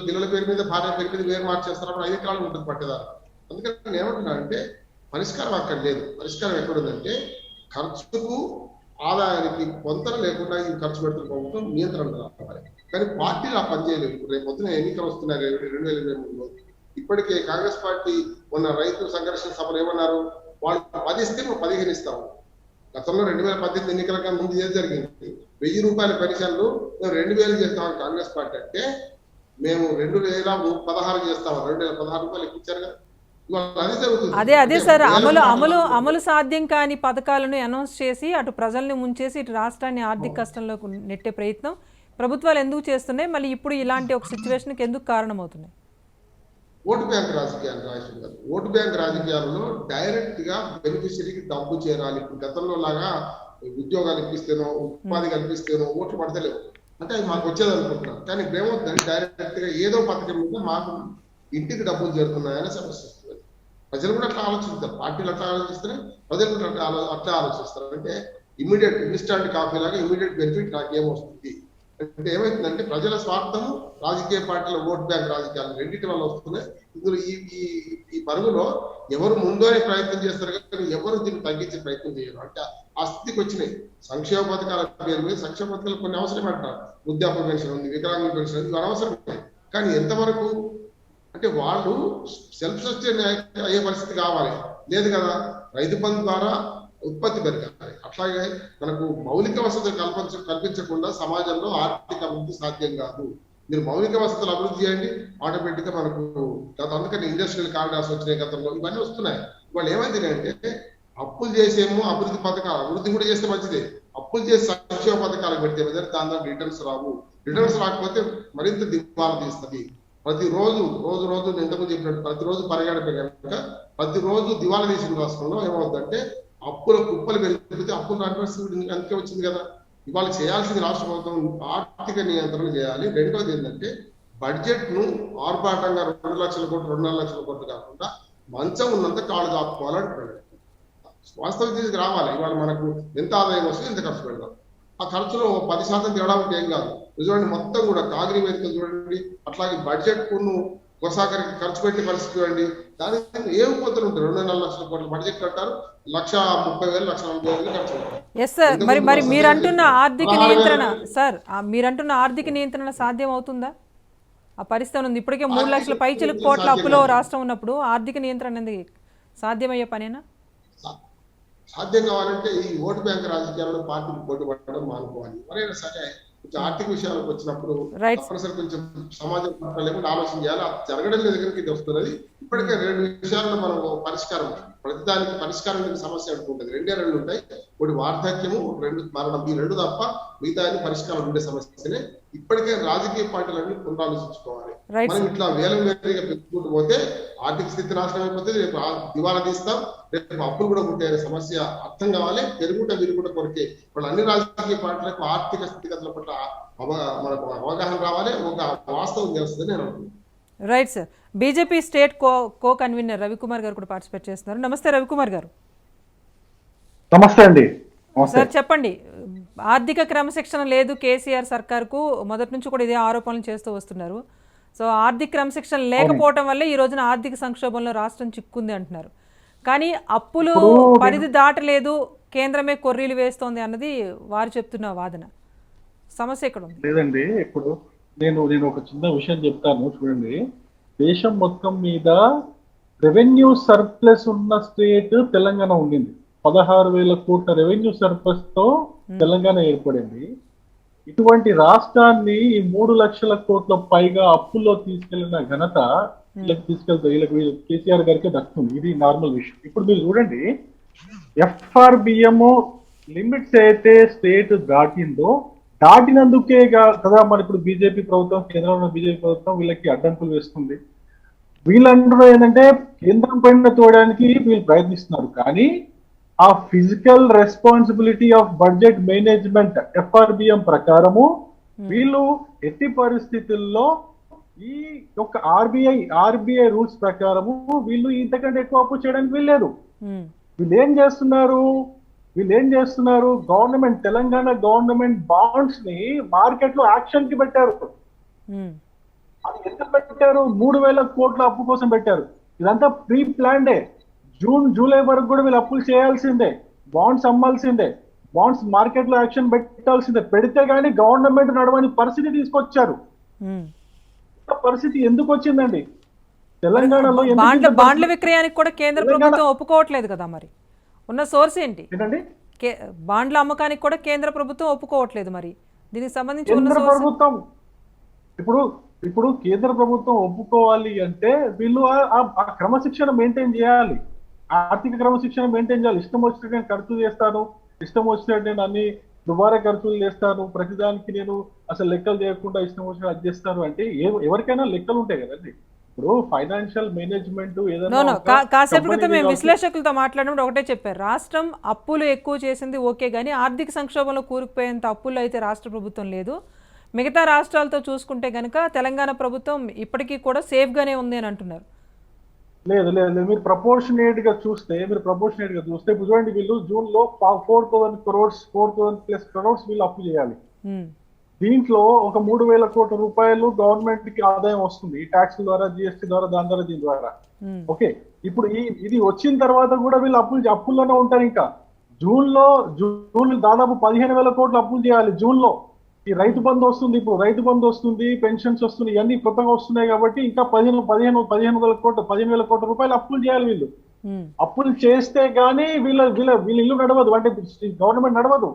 పిల్లల పేరు మీద భార్య పేరు మీద వేరు మార్చేస్తున్నప్పుడు 5 ఎకరాలు ఉంటుంది పట్టేదారు. అందుకని నేను ఏమంటున్నా అంటే పరిష్కారం అక్కడ లేదు. పరిష్కారం ఎక్కడుందంటే ఖర్చుకు ఆదాయానికి పొంతన లేకుండా ఈ ఖర్చు పెడుతున్న ప్రభుత్వం నియంత్రణ రావాలి. కానీ పార్టీలు ఆ పని చేయలేదు. రేపు పొద్దున ఎన్నికలు వస్తున్నాయి 2023లో. ఇప్పటికే కాంగ్రెస్ పార్టీ మొన్న రైతు సంఘర్షణ సభలు ఏమన్నారు, వాళ్ళు 10 ఇస్తే మేము 15 ఇస్తాము. గతంలో 2018 ఎన్నికల కన్నా ముందు ఏది జరిగింది, 1000 రూపాయల పెన్షన్లు మేము 2000 చేస్తామని కాంగ్రెస్ పార్టీ అంటే మేము 2016 చేస్తాము. 2016 రూపాయలు ఇచ్చారు కదా. అదే సార్, అమలు సాధ్యం కాని పథకాలను అనౌన్స్ చేసి అటు ప్రజల్ని ముంచేసి ఇటు రాష్ట్రాన్ని ఆర్థిక కష్టంలోకి నెట్టే ప్రయత్నం ప్రభుత్వాలు ఎందుకు చేస్తున్నాయి? మళ్ళీ ఇప్పుడు ఇలాంటి ఒక సిచ్యువేషన్కి ఎందుకు కారణమవుతున్నాయి? ఓటు బ్యాంక్ రాజకీయాలు రాజేశ్వర్ గారు, ఓటు బ్యాంక్ రాజకీయాలలో డైరెక్ట్ గా బెనిఫిషరీకి డబ్బు చేరాలి. ఇప్పుడు గతంలో లాగా ఉద్యోగాలు ఇప్పిస్తేనో ఉపాధి కల్పిస్తేనో ఓట్లు పడతలేవు. అంటే అది మాకు వచ్చేది అనుకుంటున్నాం. కానీ ఇప్పుడు ఏమవుతుందంటే డైరెక్ట్ గా ఏదో పథకం మీద మాకు ఇంటికి డబ్బులు చేరుతున్నాయనే సమస్య వస్తుంది. ప్రజలు కూడా అట్లా ఆలోచిస్తారు, పార్టీలు అట్లా ఆలోచిస్తారు, ప్రజలు కూడా అట్లా ఆలోచిస్తారు. అంటే ఇమీడియట్ ఇన్స్టాంట్ కాఫీ లాగా ఇమీడియట్ బెనిఫిట్ నాకేమొస్తుంది అంటే ఏమైతుందంటే ప్రజల స్వార్థము, రాజకీయ పార్టీల ఓట్ బ్యాంక్ రాజకీయాలు రెండింటి వల్ల వస్తున్నాయి. ఇందులో ఈ పరుగులో ఎవరు ముందోనే ప్రయత్నం చేస్తారు కానీ ఎవరు దీన్ని తగ్గించే ప్రయత్నం చేయరు. అంటే ఆ స్థితికి వచ్చినాయి. సంక్షేమ పథకాల పేరు మీద సంక్షేమ పథకాలు కొన్ని అవసరం అంటారు. వృద్ధాప్య పెన్షన్ ఉంది, వికలాంగుల పెన్షన్ ఉంది, ఇవి అనవసరం. కానీ ఎంతవరకు అంటే వాళ్ళు సెల్ఫ్ సస్టైన్ అయ్యే పరిస్థితి కావాలి, లేదు కదా. రైతు బంధు ద్వారా ఉత్పత్తి పెరగాలి. అట్లాగే మనకు మౌలిక వసతులు కల్పించకుండా సమాజంలో ఆర్థిక అభివృద్ధి సాధ్యం కాదు. మీరు మౌలిక వసతులు అభివృద్ధి చేయండి, ఆటోమేటిక్ గా మనకు అందుకని ఇండస్ట్రియల్ కారిడార్స్ వచ్చినాయి గతంలో, ఇవన్నీ వస్తున్నాయి. వాళ్ళు ఏమైంది అంటే అప్పులు చేసేమో అభివృద్ధి పథకాలు, అభివృద్ధి కూడా చేస్తే మంచిదే, అప్పులు చేసి సంక్షేమ పథకాలు పెడితే దాని రిటర్న్స్ రావు. రిటర్న్స్ రాకపోతే మరింత దివాలా తీస్తుంది. ప్రతిరోజు రోజు ఇంతకు చెప్పినట్టు ప్రతిరోజు పరిగెడపే కనుక ప్రతిరోజు దివాలా తీసిన రాష్ట్రంలో ఏమవుతుందంటే అప్పుల కుప్పలు పెరిగితే అప్పులు రాకపోతే అందుకే వచ్చింది కదా. ఇవాళ చేయాల్సింది రాష్ట్ర ప్రభుత్వం ఆర్థిక నియంత్రణ చేయాలి. రెండోది ఏంటంటే బడ్జెట్ ను ఆర్భాటంగా 2 లక్షల కోట్లు 2.5 లక్షల కోట్లు కాకుండా మంచం ఉన్నంత కాళ్ళు దాపుకోవాలంటున్నాడు. వాస్తవ స్థితికి రావాలి. ఇవాళ మనకు ఎంత ఆదాయం వస్తుంది, ఎంత ఖర్చు పెడతాం, ఆ ఖర్చులో 10% తేడా ఉంటే ఏం కాదు. చూడండి మొత్తం కూడా కాగిరి వేదికలు చూడండి, అట్లాగే బడ్జెట్ ను కొనసాగరికి ఖర్చు పెట్టే పరిస్థితి చూడండి. దానికి ఏం పోతులు ఉంటారు. 2.5 లక్షల కోట్ల బడ్జెట్ కట్టారు, 1,30,000 1,40,000 ఖర్చు. ఎస్ సార్, మరి మీరంటున్న ఆర్థిక నియంత్రణ సార్, మీరంటున్న ఆర్థిక నియంత్రణ సాధ్యం అవుతుందా? ఆ పరిస్థితి ఉంది. ఇప్పటికే 3 లక్షల పైచిలకు కోట్ల అప్పులో రాష్ట్రం ఉన్నప్పుడు ఆర్థిక నియంత్రణ అనేది సాధ్యమయ్యే పనేనా? సాధ్యం కావాలంటే ఈ ఓటు బ్యాంక్ రాజకీయాల్లో పార్టీలు పోటీ పడడం మానుకోవాలి. ఎవరైనా సరే కొంచెం ఆర్థిక విషయాలకు వచ్చినప్పుడు తప్పనిసరి కొంచెం సమాజం పట్ల లేకుండా ఆలోచన చేయాలి. అది జరగడం లేదు కనుక ఇది వస్తున్నది. ఇప్పటికే 2 విషయాల్లో మనం పరిష్కారం, ప్రతిదానికి పరిష్కారం లేని సమస్య అనుకుంటుంది. 2 ఉంటాయి. ఒకటి వార్ధక్యము, 2 మరణం. ఈ 2 తప్ప మిగతా పరిష్కారం ఉండే సమస్యనే. ఇప్పటికే రాజకీయ పార్టీలన్నీ పునరాలోచించుకోవాలి. మనం ఇట్లా వేలంగా పెట్టుకుంటూ పోతే ఆర్థిక స్థితి నాశనం అయిపోతుంది. రేపు దివాలా తీస్తాం, రేపు అప్పులు కూడా ఉంటాయనే సమస్య అర్థం కావాలి. విరుగుట కొరకే వాళ్ళు అన్ని రాజకీయ పార్టీలకు ఆర్థిక స్థితిగతుల పట్ల మనకు అవగాహన రావాలి, ఒక వాస్తవం చేస్తుందని నేను అనుకుంటున్నాను. Right sir. BJP state co convener Ravikumar గారు కూడా పార్టిసిపేట్ చేస్తున్నారు. నమస్తే రవికుమార్ గారు. నమస్తే అండి. సార్ చెప్పండి, ఆర్థిక క్రమశిక్షణ లేదు కేసీఆర్ సర్కార్కు, మొదటి నుంచి కూడా ఇదే ఆరోపణలు చేస్తూ వస్తున్నారు. సో ఆర్థిక క్రమశిక్షణ లేకపోవటం వల్లే ఈ రోజున ఆర్థిక సంక్షోభంలో రాష్ట్రం చిక్కుంది అంటున్నారు. కానీ అప్పులు పరిధి దాటలేదు, కేంద్రమే కొర్రీలు వేస్తోంది అన్నది వారు చెప్తున్న వాదన. సమస్య ఎక్కడ ఉంది? లేదండి, ఇప్పుడు నేను ఒక చిన్న విషయం చెప్తాను చూడండి. దేశం మొత్తం మీద రెవెన్యూ సర్ప్లస్ ఉన్న స్టేట్ తెలంగాణ ఉండింది. 16,000 కోట్ల రెవెన్యూ సర్ప్లస్ తో తెలంగాణ ఏర్పడింది. ఇటువంటి రాష్ట్రాన్ని 3 లక్షల కోట్ల పైగా అప్పుల్లో తీసుకెళ్లిన ఘనత వీళ్ళకి కేసీఆర్ గారికి దక్కుతుంది. ఇది నార్మల్ విషయం. ఇప్పుడు మీరు చూడండి, ఎఫ్ఆర్బిఎం లిమిట్స్ అయితే స్టేట్ దాటినందుకే కదా మరి ఇప్పుడు బీజేపీ ప్రభుత్వం, కేంద్రంలో బీజేపీ ప్రభుత్వం వీళ్ళకి అడ్డంకులు వేస్తుంది. వీళ్ళందరూ ఏంటంటే కేంద్రం పైన తోయడానికి వీళ్ళు ప్రయత్నిస్తున్నారు, కానీ ఆ physical responsibility of budget management FRBM ప్రకారము వీళ్ళు ఎట్టి పరిస్థితుల్లో ఈ యొక్క ఆర్బీఐ రూల్స్ ప్రకారము వీళ్ళు ఇంతకంటే ఎక్కువ అప్పు చేయడానికి వీల్లేదు. వీళ్ళు ఏం చేస్తున్నారు గవర్నమెంట్, తెలంగాణ గవర్నమెంట్ బాండ్స్ ని మార్కెట్ లో యాక్షన్ కి పెట్టారు. అది ఎందుకు పెట్టారు? 3,000 కోట్ల అప్పు కోసం పెట్టారు. ఇదంతా ప్రీ ప్లాన్డే. జూలై వరకు కూడా వీళ్ళు అప్పులు చేయాల్సిందే, బాండ్స్ అమ్మాల్సిందే, బాండ్స్ మార్కెట్ లో యాక్షన్ పెట్టాల్సిందే. పెడితే గానీ గవర్నమెంట్ నడవని పరిస్థితి తీసుకొచ్చారు. పరిస్థితి ఎందుకు వచ్చిందండి తెలంగాణలో? బాండ్ల విక్రయానికి కూడా కేంద్ర ప్రభుత్వం ఒప్పుకోవట్లేదు కదా, మరి ఉన్న సోర్స్ ఏంటి? బాండ్ల అమ్మకానికి కూడా కేంద్ర ప్రభుత్వం ఒప్పుకోవట్లేదు, మరి దీనికి సంబంధించి కేంద్ర ప్రభుత్వం ఇప్పుడు కేంద్ర ప్రభుత్వం ఒప్పుకోవాలి అంటే వీళ్ళు ఆ క్రమశిక్షణ మెయింటైన్ చేయాలి, ఆర్థిక క్రమశిక్షణ మెయింటైన్ చేయాలి. ఇష్టం వచ్చినట్టు నేను ఖర్చు చేస్తాను, ఇష్టం వచ్చినట్టు నేను అన్ని దుబారా ఖర్చులు చేస్తాను, ప్రతిదానికి నేను అసలు లెక్కలు చేయకుండా ఇష్టం వచ్చినట్టు అది చేస్తాను అంటే ఎవరికైనా లెక్కలు ఉంటాయి కదండి. ఇప్పుడు ఫైనాన్షియల్ మేనేజ్మెంట్ కాసేపు క్రితం మేము విశ్లేషకులతో మాట్లాడినప్పుడు ఒకటే చెప్పారు, రాష్ట్రం అప్పులు ఎక్కువ చేసింది ఓకే, కానీ ఆర్థిక సంక్షోభంలో కూరుకుపోయేంత అప్పులు అయితే రాష్ట్ర ప్రభుత్వం లేదు. మిగతా రాష్ట్రాలతో చూసుకుంటే కనుక తెలంగాణ ప్రభుత్వం ఇప్పటికీ కూడా సేఫ్గానే ఉంది అని అంటున్నారు. లేదు మీరు ప్రపోర్షనేట్ గా చూస్తే ఇప్పుడు చూడండి, వీళ్ళు జూన్ లో 4,000 crores వీళ్ళు అప్పు చేయాలి. దీంట్లో ఒక 3,000 కోట్ల రూపాయలు గవర్నమెంట్ కి ఆదాయం వస్తుంది ఈ ట్యాక్స్ ద్వారా, జిఎస్టీ ద్వారా, దాని ద్వారా, దీని ద్వారా. ఓకే, ఇప్పుడు ఇది వచ్చిన తర్వాత కూడా వీళ్ళు అప్పుల్లోనే ఉంటారు. ఇంకా జూన్ దాదాపు 15,000 కోట్ల అప్పులు చేయాలి జూన్ లో. ఈ రైతు బంధు వస్తుంది, ఇప్పుడు రైతు బంధు వస్తుంది, పెన్షన్స్ వస్తుంది, ఇవన్నీ కొత్తగా వస్తున్నాయి కాబట్టి ఇంకా 15,000 కోట్ల రూపాయలు అప్పులు చేయాలి వీళ్ళు. అప్పులు చేస్తే గానీ వీళ్ళ ఇల్లు నడవదు, అంటే గవర్నమెంట్ నడవదు.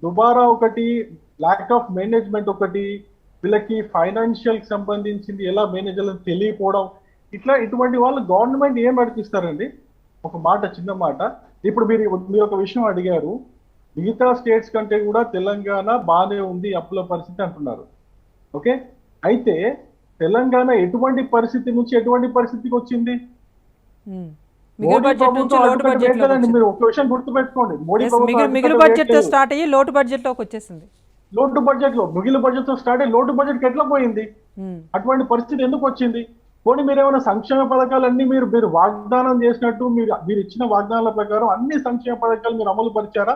దుబారా ఒకటి, ల్యాక్ ఆఫ్ మేనేజ్మెంట్ ఒకటి, వీళ్ళకి ఫైనాన్షియల్ కి సంబంధించింది ఎలా మేనేజ్ చేయాలని తెలియకపోవడం, ఇటువంటి వాళ్ళు గవర్నమెంట్ ఏం నడిపిస్తారండి? ఒక మాట, చిన్న మాట, ఇప్పుడు మీరు ఒక విషయం అడిగారు, మిగతా స్టేట్స్ కంటే కూడా తెలంగాణ బాగానే ఉంది అప్పుల పరిస్థితి అంటున్నారు. ఓకే, అయితే తెలంగాణ ఎటువంటి పరిస్థితి నుంచి ఎటువంటి పరిస్థితికి వచ్చింది? మీరు ఒక విషయం గుర్తుపెట్టుకోండి, మిగులు బడ్జెట్ తో స్టార్ట్ అయ్యి లోటు బడ్జెట్ లోకి వచ్చేసింది. మిగిలిన బడ్జెట్ తో స్టార్ట్ అయ్యి లోటు బడ్జెట్ ఎట్లా పోయింది? అటువంటి పరిస్థితి ఎందుకు వచ్చింది? పోనీ మీరేమైనా సంక్షేమ పథకాలన్నీ మీరు వాగ్దానం చేసినట్టు మీరు ఇచ్చిన వాగ్దానాల ప్రకారం అన్ని సంక్షేమ పథకాలు మీరు అమలు పరిచారా?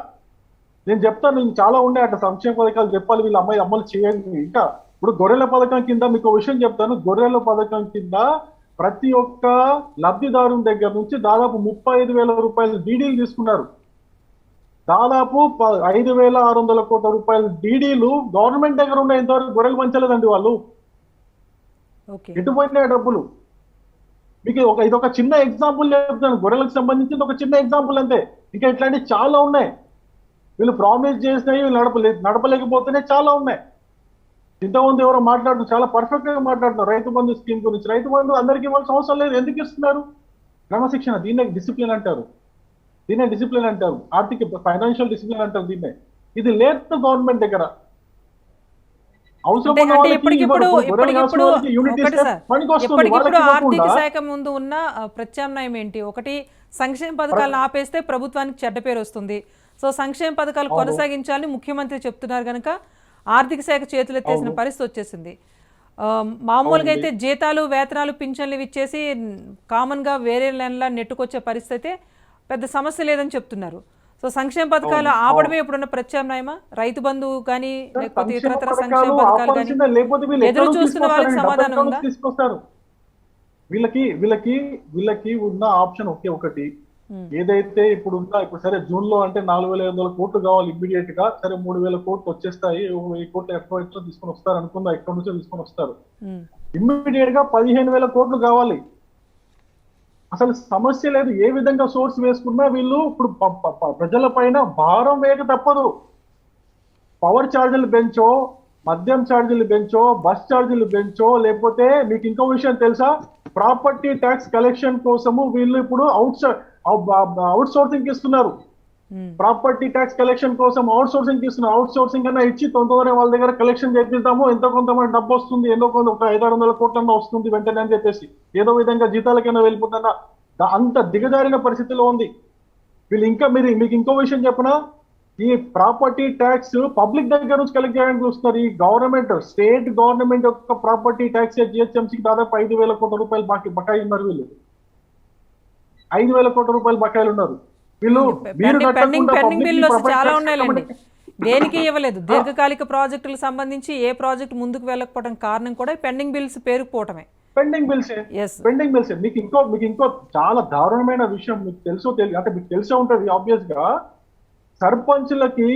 నేను చెప్తాను, నేను చాలా ఉండే అట్లా సంక్షేమ పథకాలు చెప్పాలి, వీళ్ళు అమలు చేయండి. ఇంకా ఇప్పుడు గొర్రెల పథకం కింద మీకు విషయం చెప్తాను, గొర్రెల పథకం కింద ప్రతి ఒక్క లబ్ధిదారుని దగ్గర నుంచి దాదాపు 35,000 రూపాయలు డీడీలు తీసుకున్నారు. దాదాపు 5,600 కోట్ల రూపాయల డీడీలు గవర్నమెంట్ దగ్గర ఉన్నాయి, ఇంతవరకు గొర్రెలు పంచలేదండి వాళ్ళు. ఎటుపోయినాయి డబ్బులు? మీకు ఇదొక చిన్న ఎగ్జాంపుల్ చెప్తాను, గొర్రెలకు సంబంధించి ఒక చిన్న ఎగ్జాంపుల్ అంతే. ఇంకా ఇట్లాంటివి చాలా ఉన్నాయి. వీళ్ళు ప్రామిస్ చేసినవి నడపలేకపోతేనే చాలా ఉన్నాయి. ఇంతకుముందు ఎవరో మాట్లాడుతున్నారు, చాలా పర్ఫెక్ట్ గా మాట్లాడుతున్నారు రైతు బంధు స్కీమ్ గురించి. రైతు బంధు అందరికీ ఇవ్వాల్సిన అవసరం లేదు, ఎందుకు ఇస్తున్నారు? క్రమశిక్షణ, దీన్నే డిసిప్లిన్ అంటారు, ఆర్థిక ఫైనాన్షియల్ డిసిప్లిన్ అంటారు దీన్నే. ఇది లేదు గవర్నమెంట్ దగ్గర. ఆర్థిక శాఖ ముందు ఉన్న ప్రత్యామ్నాయం ఏంటి? ఒకటి, సంక్షేమ పథకాలను ఆపేస్తే ప్రభుత్వానికి చెడ్డ పేరు వస్తుంది, సో సంక్షేమ పథకాలు కొనసాగించాలని ముఖ్యమంత్రి చెప్తున్నారు కనుక ఆర్థిక శాఖ చేతులు ఎత్తేసిన పరిస్థితి వచ్చేసింది. మామూలుగా అయితే జీతాలు, వేతనాలు, పింఛన్లు ఇచ్చేసి కామన్గా వేరే నెలలా నెట్టుకొచ్చే పరిస్థితి పెద్ద సమస్య లేదని చెప్తున్నారు. సో సంక్షేమ పథకాలు ఆపడమే ఇప్పుడున్న ప్రత్యామ్నాయమా? రైతు బంధు కానీ లేకపోతే ఇతరతర సంక్షేమ పథకాలు కానీ ఎదురు చూస్తున్న వాళ్ళకి సమాధానం ఉందా? వీళ్ళకి ఉన్న ఆప్షన్ ఒకటి, ఏదైతే ఇప్పుడు సరే జూన్ లో అంటే 4,500 కోట్లు కావాలి ఇమ్మీడియట్ గా, సరే 3,000 కోట్లు వచ్చేస్తాయి, 1,000 కోట్లు ఎక్కడ తీసుకొని వస్తారు అనుకుందా, ఎక్కడి నుంచో తీసుకొని వస్తారు. ఇమ్మీడియట్ గా 15,000 కోట్లు కావాలి. అసలు సమస్య లేదు, ఏ విధంగా సోర్స్ వేసుకున్నా వీళ్ళు ఇప్పుడు ప్రజల పైన భారం వేయక తప్పదు. పవర్ ఛార్జీలు పెంచో, మద్యం ఛార్జీలు పెంచో, బస్ ఛార్జీలు పెంచో, లేకపోతే మీకు ఇంకో విషయం తెలుసా, ప్రాపర్టీ ట్యాక్స్ కలెక్షన్ కోసము వీళ్ళు ఇప్పుడు అవుట్ సోర్సింగ్ ఇస్తున్నారు. ప్రాపర్టీ ట్యాక్స్ కలెక్షన్ కోసం అవుట్ సోర్సింగ్ తీసుకున్నాం. అవుట్ సోర్సింగ్ కన్నా ఇచ్చి తొందరగా వాళ్ళ దగ్గర కలెక్షన్ చేపిద్దాము, ఎంతో కొంతమంది డబ్బు వస్తుంది, ఎంతో కొంత ఒక 500-600 కోట్లన్నా వస్తుంది వెంటనే అని చెప్పేసి ఏదో విధంగా జీతాలకైనా వెళ్ళిపోతున్నా అంత దిగజారిన పరిస్థితిలో ఉంది వీళ్ళు. ఇంకా మీకు ఇంకో విషయం చెప్పనా, ఈ ప్రాపర్టీ ట్యాక్స్ పబ్లిక్ దగ్గర నుంచి కలెక్ట్ చేయడానికి చూస్తున్నారు. ఈ గవర్నమెంట్ స్టేట్ గవర్నమెంట్ యొక్క ప్రాపర్టీ ట్యాక్స్ జిహెచ్ఎంసీకి దాదాపు 5,000 కోట్ల రూపాయలు బకాయి ఉన్నారు వీళ్ళు. 5,000 కోట్ల రూపాయలు బకాయిలు ఉన్నారు వీళ్ళు. పెండింగ్ బిల్లు చాలా ఉన్నాయండి, దేనికి ఇవ్వలేదు. దీర్ఘకాలిక ప్రాజెక్టులకు సంబంధించి ఏ ప్రాజెక్ట్ ముందుకు వెళ్ళకపోవడం కారణం కూడా పెండింగ్ బిల్స్ పేరుకుపోవటమే. Pending bills. మీకు ఇంకో చాలా దారుణమైన విషయం మీకు అంటే మీకు తెలిసే ఉంటది ఆబ్వియస్ గా, సర్పంచులకి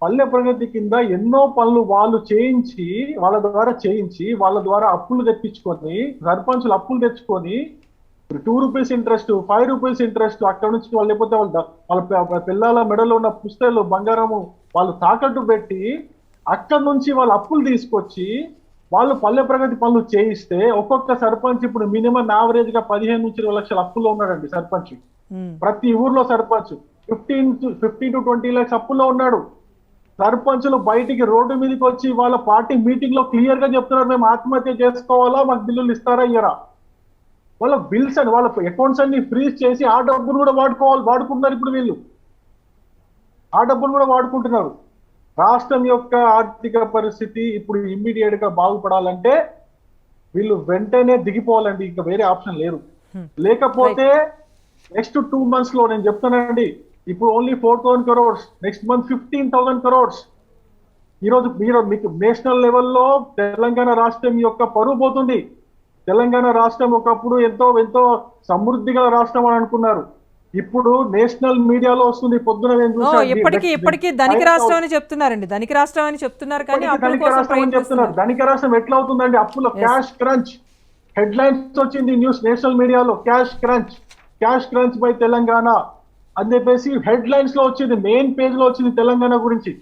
పల్లె ప్రగతి కింద ఎన్నో పనులు వాళ్ళు వాళ్ళ ద్వారా అప్పులు తెప్పించుకొని, సర్పంచులు అప్పులు తెచ్చుకొని ₹2 ఇంట్రెస్ట్, ₹5 ఇంట్రెస్ట్, అక్కడ నుంచి వాళ్ళు లేకపోతే వాళ్ళ పిల్లల మెడలో ఉన్న పుస్తకాలు బంగారము వాళ్ళు తాకట్టు పెట్టి అక్కడ నుంచి వాళ్ళ అప్పులు తీసుకొచ్చి వాళ్ళు పల్లె ప్రగతి పనులు చేయిస్తే ఒక్కొక్క సర్పంచ్ ఇప్పుడు మినిమం యావరేజ్ గా 15 నుంచి 20 లక్షల అప్పుల్లో ఉన్నాడండి సర్పంచ్. ప్రతి ఊర్లో సర్పంచ్ 15 to 20 lakhs అప్పుల్లో ఉన్నాడు. సర్పంచులు బయటికి రోడ్డు మీదకి వచ్చి వాళ్ళ పార్టీ మీటింగ్ లో క్లియర్ గా చెప్తున్నారు, మేము ఆత్మహత్య చేసుకోవాలా, మాకు బిల్లులు ఇస్తారా ఇయ్యరా. వాళ్ళ బిల్స్ అని వాళ్ళ అకౌంట్స్ అన్ని ఫ్రీజ్ చేసి ఆ డబ్బులు కూడా వాడుకుంటున్నారు ఇప్పుడు వీళ్ళు. ఆ డబ్బులు కూడా వాడుకుంటున్నారు. రాష్ట్రం యొక్క ఆర్థిక పరిస్థితి ఇప్పుడు ఇమ్మీడియట్ గా బాగుపడాలంటే వీళ్ళు వెంటనే దిగిపోవాలండి, ఇంకా వేరే ఆప్షన్ లేదు. లేకపోతే నెక్స్ట్ 2 months లో నేను చెప్తానండి, ఇప్పుడు only 4,000 crores, next month 15,000 crores. ఈరోజు మీకు నేషనల్ లెవెల్లో తెలంగాణ రాష్ట్రం యొక్క పరువు పోతుంది. తెలంగాణ రాష్ట్రం ఒకప్పుడు ఎంతో సమృద్ధిగా రాష్ట్రం అని అనుకున్నారు. ఇప్పుడు నేషనల్ మీడియాలో వస్తుంది పొద్దున. ఇప్పటికీ ధనిక రాష్ట్రం అని చెప్తున్నారండి, ధనిక రాష్ట్రం అని చెప్తున్నారు కానీ ధనిక రాష్ట్రం ఎట్లా అవుతుందండి? అప్పులో క్యాష్ క్రంచ్ హెడ్ లైన్స్ వచ్చింది న్యూస్ నేషనల్ మీడియాలో, క్యాష్ క్రంచ్ బై తెలంగాణ అని చెప్పేసి హెడ్ లైన్స్ లో వచ్చింది, మెయిన్ పేజ్ లో వచ్చింది తెలంగాణ గురించి.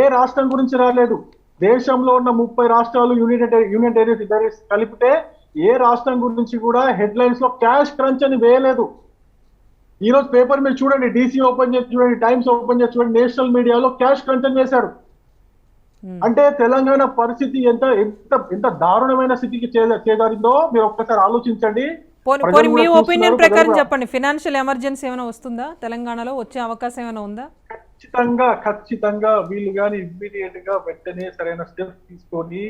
ఏ రాష్ట్రం గురించి రాలేదు. దేశంలో ఉన్న 30 రాష్ట్రాలు యూనియన్ టెరిటరీస్ కలిపితే ఏ రాష్ట్రం గురించి కూడా హెడ్ లైన్స్ లో క్యాష్ క్రంచ్ అని వేయలేదు. ఈ రోజు పేపర్ మీరు చూడండి, DC ఓపెన్ చేసి చూడండి, టైమ్స్ ఓపెన్ చేసి చూడండి, నేషనల్ మీడియాలో క్యాష్ క్రంచ్ అని వేశారు. అంటే తెలంగాణ పరిస్థితి ఎంత దారుణమైన స్థితికి చేదారిందో మీరు ఒక్కసారి ఆలోచించండి. మీ ఒపీనియన్ ప్రకారం చెప్పండి, ఫైనాన్షియల్ ఎమర్జెన్సీ ఏమైనా వస్తుందా తెలంగాణలో? వచ్చే అవకాశం ఏమైనా ఉందా? ఖచ్చితంగా వీళ్ళు కానీ ఇమ్మీడియట్ గా వెంటనే సరైన స్టెప్స్ తీసుకొని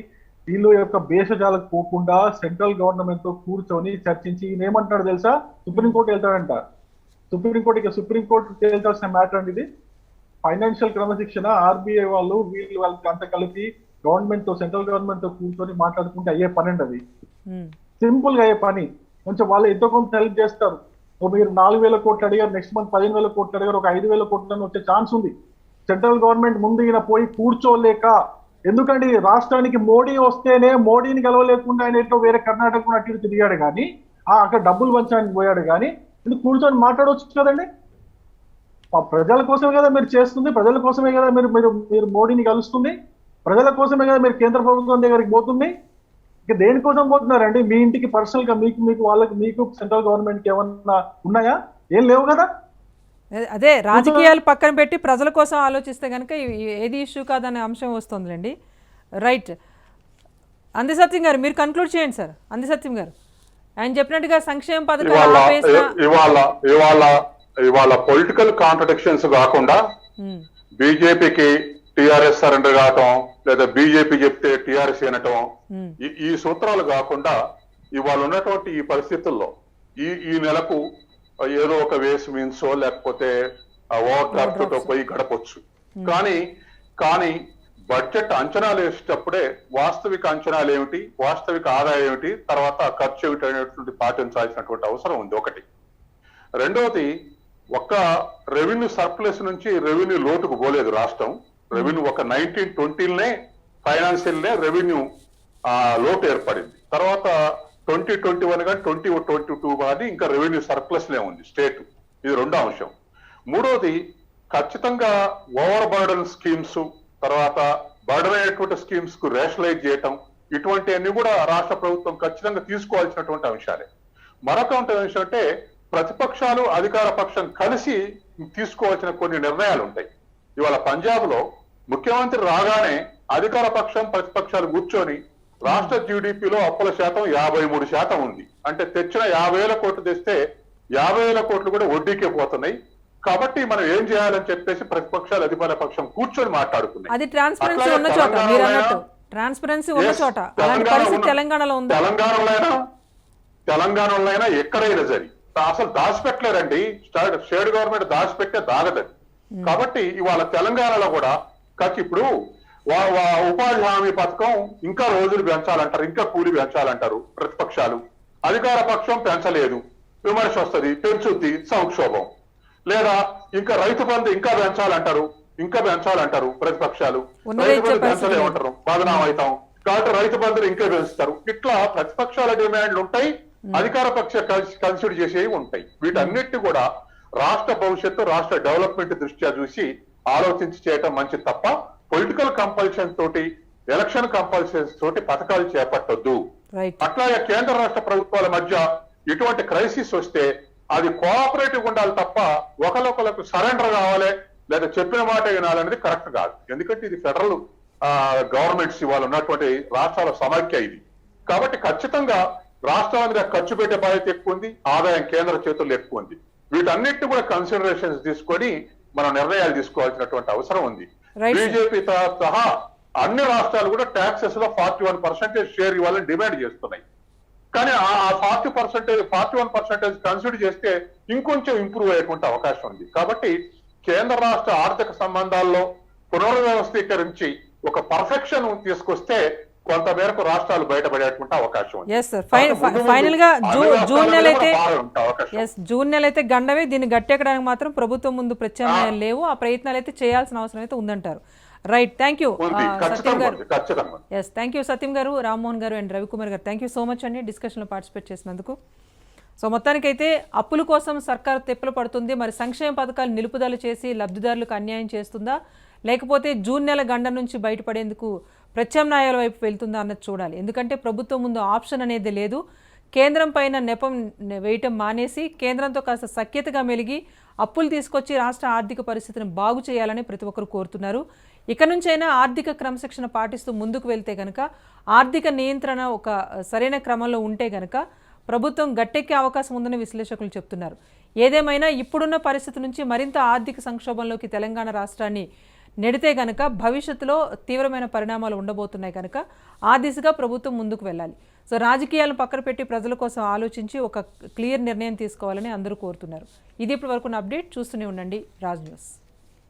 వీళ్ళు యొక్క భేషజాలకు పోకుండా సెంట్రల్ గవర్నమెంట్ తో కూర్చొని చర్చించి ఈయన ఏమంటాడు తెలుసా, సుప్రీంకోర్టు వెళ్తాడంట. సుప్రీంకోర్టు తేల్చాల్సిన మ్యాటర్ అండి ఇది. ఫైనాన్షియల్ క్రమశిక్షణ RBI వాళ్ళకి అంతా కలిపి గవర్నమెంట్ తో సెంట్రల్ గవర్నమెంట్ తో కూర్చొని మాట్లాడుకుంటే అయ్యే పని అండి అది. సింపుల్ గా అయ్యే పని. కొంచెం వాళ్ళు ఎంతో కొంత హెల్ప్ చేస్తారు. మీరు 4,000 కోట్లు అడిగారు, నెక్స్ట్ మంత్ 15,000 కోట్లు అడిగారు, ఒక 5,000 కోట్లను వచ్చే ఛాన్స్ ఉంది. సెంట్రల్ గవర్నమెంట్ ముందు ఈయన పోయి కూర్చోలేక, ఎందుకంటే రాష్ట్రానికి మోడీ వస్తేనే మోడీని గెలవలేకుండా ఆయన ఎట్లా వేరే కర్ణాటక అటు తిరిగాడు కానీ అక్కడ డబ్బులు పంచడానికి పోయాడు కానీ కూర్చొని మాట్లాడవచ్చు కదండి. ప్రజల కోసమే కదా మీరు చేస్తుంది, ప్రజల కోసమే కదా మీరు మోడీని కలుస్తుంది, ప్రజల కోసమే కదా మీరు కేంద్ర ప్రభుత్వం దగ్గరికి పోతుంది. ఇక దేనికోసం పోతున్నారండి? మీ ఇంటికి పర్సనల్ గా మీకు సెంట్రల్ గవర్నమెంట్ కి ఏమన్నా ఉన్నాయా? ఏం లేవు కదా. అదే రాజకీయాలు పక్కన పెట్టి ప్రజల కోసం ఆలోచిస్తే కనుక ఏది ఇష్యూ కాదనే అంశం వస్తుందండి. రైట్, అందిసత్యం గారు మీరు కన్క్లూడ్ చేయండి సార్. అందిసత్యం గారు ఆయన చెప్పినట్టుగా సంక్షేమ పథకాలు ఇవాళ పొలిటికల్ కాంట్రడిక్షన్స్ కాకుండా బీజేపీకి టిఆర్ఎస్ సరెండర్ కావటం, లేదా బీజేపీ చెప్తే టిఆర్ఎస్ వినటం, ఈ సూత్రాలు కాకుండా ఇవాళ ఉన్నటువంటి ఈ పరిస్థితుల్లో ఈ నెలకు ఏదో ఒక వేస్ మీన్సో లేకపోతే ఓవర్ డ్రాఫ్ట్ తో పోయి గడపొచ్చు. కానీ బడ్జెట్ అంచనాలు వేసేటప్పుడే వాస్తవిక అంచనాలు ఏమిటి, వాస్తవిక ఆదాయం ఏమిటి, తర్వాత ఖర్చు ఏమిటి అనేటువంటి పాటించాల్సినటువంటి అవసరం ఉంది ఒకటి. రెండవది, ఒక్క రెవెన్యూ సర్ప్లస్ నుంచి రెవెన్యూ లోటుకు పోలేదు రాష్ట్రం. రెవెన్యూ ఒక 1920 ఫైనాన్షియల్ రెవెన్యూ లోటు ఏర్పడింది. తర్వాత 2021 కానీ 2022 కానీ ఇంకా రెవెన్యూ సర్ప్లస్ లే ఉంది స్టేట్. ఇది రెండో అంశం. మూడోది, ఖచ్చితంగా ఓవర్ బర్డన్ స్కీమ్స్, తర్వాత బర్డన్ అయినటువంటి స్కీమ్స్ కు రేషనలైజ్ చేయటం, ఇటువంటివన్నీ కూడా రాష్ట్ర ప్రభుత్వం ఖచ్చితంగా తీసుకోవాల్సినటువంటి అంశాలే. మరొక అంశం అంటే ప్రతిపక్షాలు అధికార పక్షం కలిసి తీసుకోవాల్సిన కొన్ని నిర్ణయాలు ఉంటాయి. ఇవాళ పంజాబ్ లో ముఖ్యమంత్రి రాగానే అధికార పక్షం ప్రతిపక్షాలు కూర్చొని రాష్ట్ర జీడిపిలో అప్పుల శాతం 53% ఉంది. అంటే తెచ్చిన 50,000 కోట్లు తెస్తే 50,000 కోట్లు కూడా వడ్డీకే పోతున్నాయి. కాబట్టి మనం ఏం చేయాలని చెప్పేసి ప్రతిపక్షాలు అధికార పక్షం కూర్చొని మాట్లాడుకున్నాయి. అది ట్రాన్స్పరెన్సీ ఉన్న చోట, మీరు అన్నట్టు ట్రాన్స్పరేన్సీ ఉన్న చోట అలాంటి పరిస్థితి తెలంగాణలో ఉంది. తెలంగాణలో ఎక్కడైనా సరే అసలు దాచిపెట్టలేరండి. State government దాచిపెట్టే దాగదని. కాబట్టి ఇవాళ తెలంగాణలో కూడా ఇప్పుడు ఉపాధి హామీ పథకం ఇంకా రోజులు పెంచాలంటారు, ఇంకా కూలి పెంచాలంటారు ప్రతిపక్షాలు. అధికార పక్షం పెంచలేదు, విమర్శ వస్తుంది, పెంచుద్ది సంక్షోభం. లేదా ఇంకా రైతు బంధు ఇంకా పెంచాలంటారు ప్రతిపక్షాలు. రైతు బంధు పెంచలేమంటారు, బదనాం అవుతాం. కాబట్టి రైతు బంధులు ఇంకా పెంచుతారు. ఇట్లా ప్రతిపక్షాల డిమాండ్లు ఉంటాయి, అధికార పక్ష కన్సిడర్ చేసేవి ఉంటాయి. వీటన్నిటి కూడా రాష్ట్ర భవిష్యత్తు, రాష్ట్ర డెవలప్మెంట్ దృష్ట్యా చూసి ఆలోచించి చేయటం మంచిది తప్ప పొలిటికల్ కంపల్షన్ తోటి, ఎలక్షన్ కంపల్షన్స్ తోటి పథకాలు చేపట్టొద్దు. అట్లాగే కేంద్ర రాష్ట్ర ప్రభుత్వాల మధ్య ఇటువంటి క్రైసిస్ వస్తే అది కోఆపరేటివ్ ఉండాలి తప్ప ఒకరికొకరికి సరెండర్ కావాలి లేదా చెప్పిన మాట వినాలనేది కరెక్ట్ కాదు. ఎందుకంటే ఇది ఫెడరల్ గవర్నమెంట్స్ ఇవాళ ఉన్నటువంటి రాష్ట్రాల సమైక్య ఇది. కాబట్టి ఖచ్చితంగా రాష్ట్రాల మీద ఖర్చు పెట్టే బాధ్యత ఎక్కువ ఉంది, ఆదాయం కేంద్ర చేతుల్లో ఎక్కువ ఉంది. వీటన్నిటిని కూడా కన్సిడరేషన్స్ తీసుకొని మనం నిర్ణయాలు తీసుకోవాల్సినటువంటి అవసరం ఉంది. బీజేపీ సహా అన్ని రాష్ట్రాలు కూడా ట్యాక్సెస్ లో 41% షేర్ ఇవ్వాలని డిమాండ్ చేస్తున్నాయి. కానీ ఆ 41% కన్సిడర్ చేస్తే ఇంకొంచెం ఇంప్రూవ్ అయ్యేటువంటి అవకాశం ఉంది. కాబట్టి కేంద్ర రాష్ట్ర ఆర్థిక సంబంధాల్లో పునర్వ్యవస్థీకరించి ఒక పర్ఫెక్షన్ తీసుకొస్తే కొంత మేరకు రాష్ట్రాలు బయటపడేటువంటి అవకాశం ఉంది. ఫైనల్ గా జూన్ నెల అయితే గండవే. దీన్ని గట్టెక్కడానికి మాత్రం ప్రభుత్వం ముందు ప్రత్యామ్నాయాలు లేవు. ఆ ప్రయత్నాలు అయితే చేయాల్సిన అవసరం అయితే ఉందంటారు. రైట్, థ్యాంక్ యూ సత్యం గారు. థ్యాంక్ యూ సత్యం గారు, రామ్మోహన్ గారు అండ్ రవికుమార్ గారు. థ్యాంక్ యూ సో మచ్ అండి డిస్కషన్లో పార్టిసిపేట్ చేసినందుకు. సో మొత్తానికైతే అప్పుల కోసం సర్కారు తెప్పలు పడుతుంది. మరి సంక్షేమ పథకాలు నిలుపుదల చేసి లబ్ధిదారులకు అన్యాయం చేస్తుందా, లేకపోతే జూన్ నెల గండ నుంచి బయటపడేందుకు ప్రత్యామ్నాయాల వైపు వెళ్తుందా అన్నది చూడాలి. ఎందుకంటే ప్రభుత్వం ముందు ఆప్షన్ అనేది లేదు. కేంద్రం పైన నెపం వేయటం మానేసి కేంద్రంతో కాస్త సఖ్యతగా మెలిగి అప్పులు తీసుకొచ్చి రాష్ట్ర ఆర్థిక పరిస్థితిని బాగు చేయాలని ప్రతి ఒక్కరు కోరుతున్నారు. ఇక నుంచైనా ఆర్థిక క్రమశిక్షణ పాటిస్తూ ముందుకు వెళ్తే కనుక, ఆర్థిక నియంత్రణ ఒక సరైన క్రమంలో ఉంటే కనుక ప్రభుత్వం గట్టెక్కే అవకాశం ఉందని విశ్లేషకులు చెప్తున్నారు. ఏదేమైనా ఇప్పుడున్న పరిస్థితి నుంచి మరింత ఆర్థిక సంక్షోభంలోకి తెలంగాణ రాష్ట్రాన్ని నెడితే కనుక భవిష్యత్తులో తీవ్రమైన పరిణామాలు ఉండబోతున్నాయి. కనుక ఆ దిశగా ప్రభుత్వం ముందుకు వెళ్ళాలి. సో రాజకీయాలను పక్కన పెట్టి ప్రజల కోసం ఆలోచించి ఒక క్లియర్ నిర్ణయం తీసుకోవాలని అందరూ కోరుతున్నారు. ఇది ఇప్పటి వరకు అప్డేట్. చూస్తూనే ఉండండి రాజ్ న్యూస్.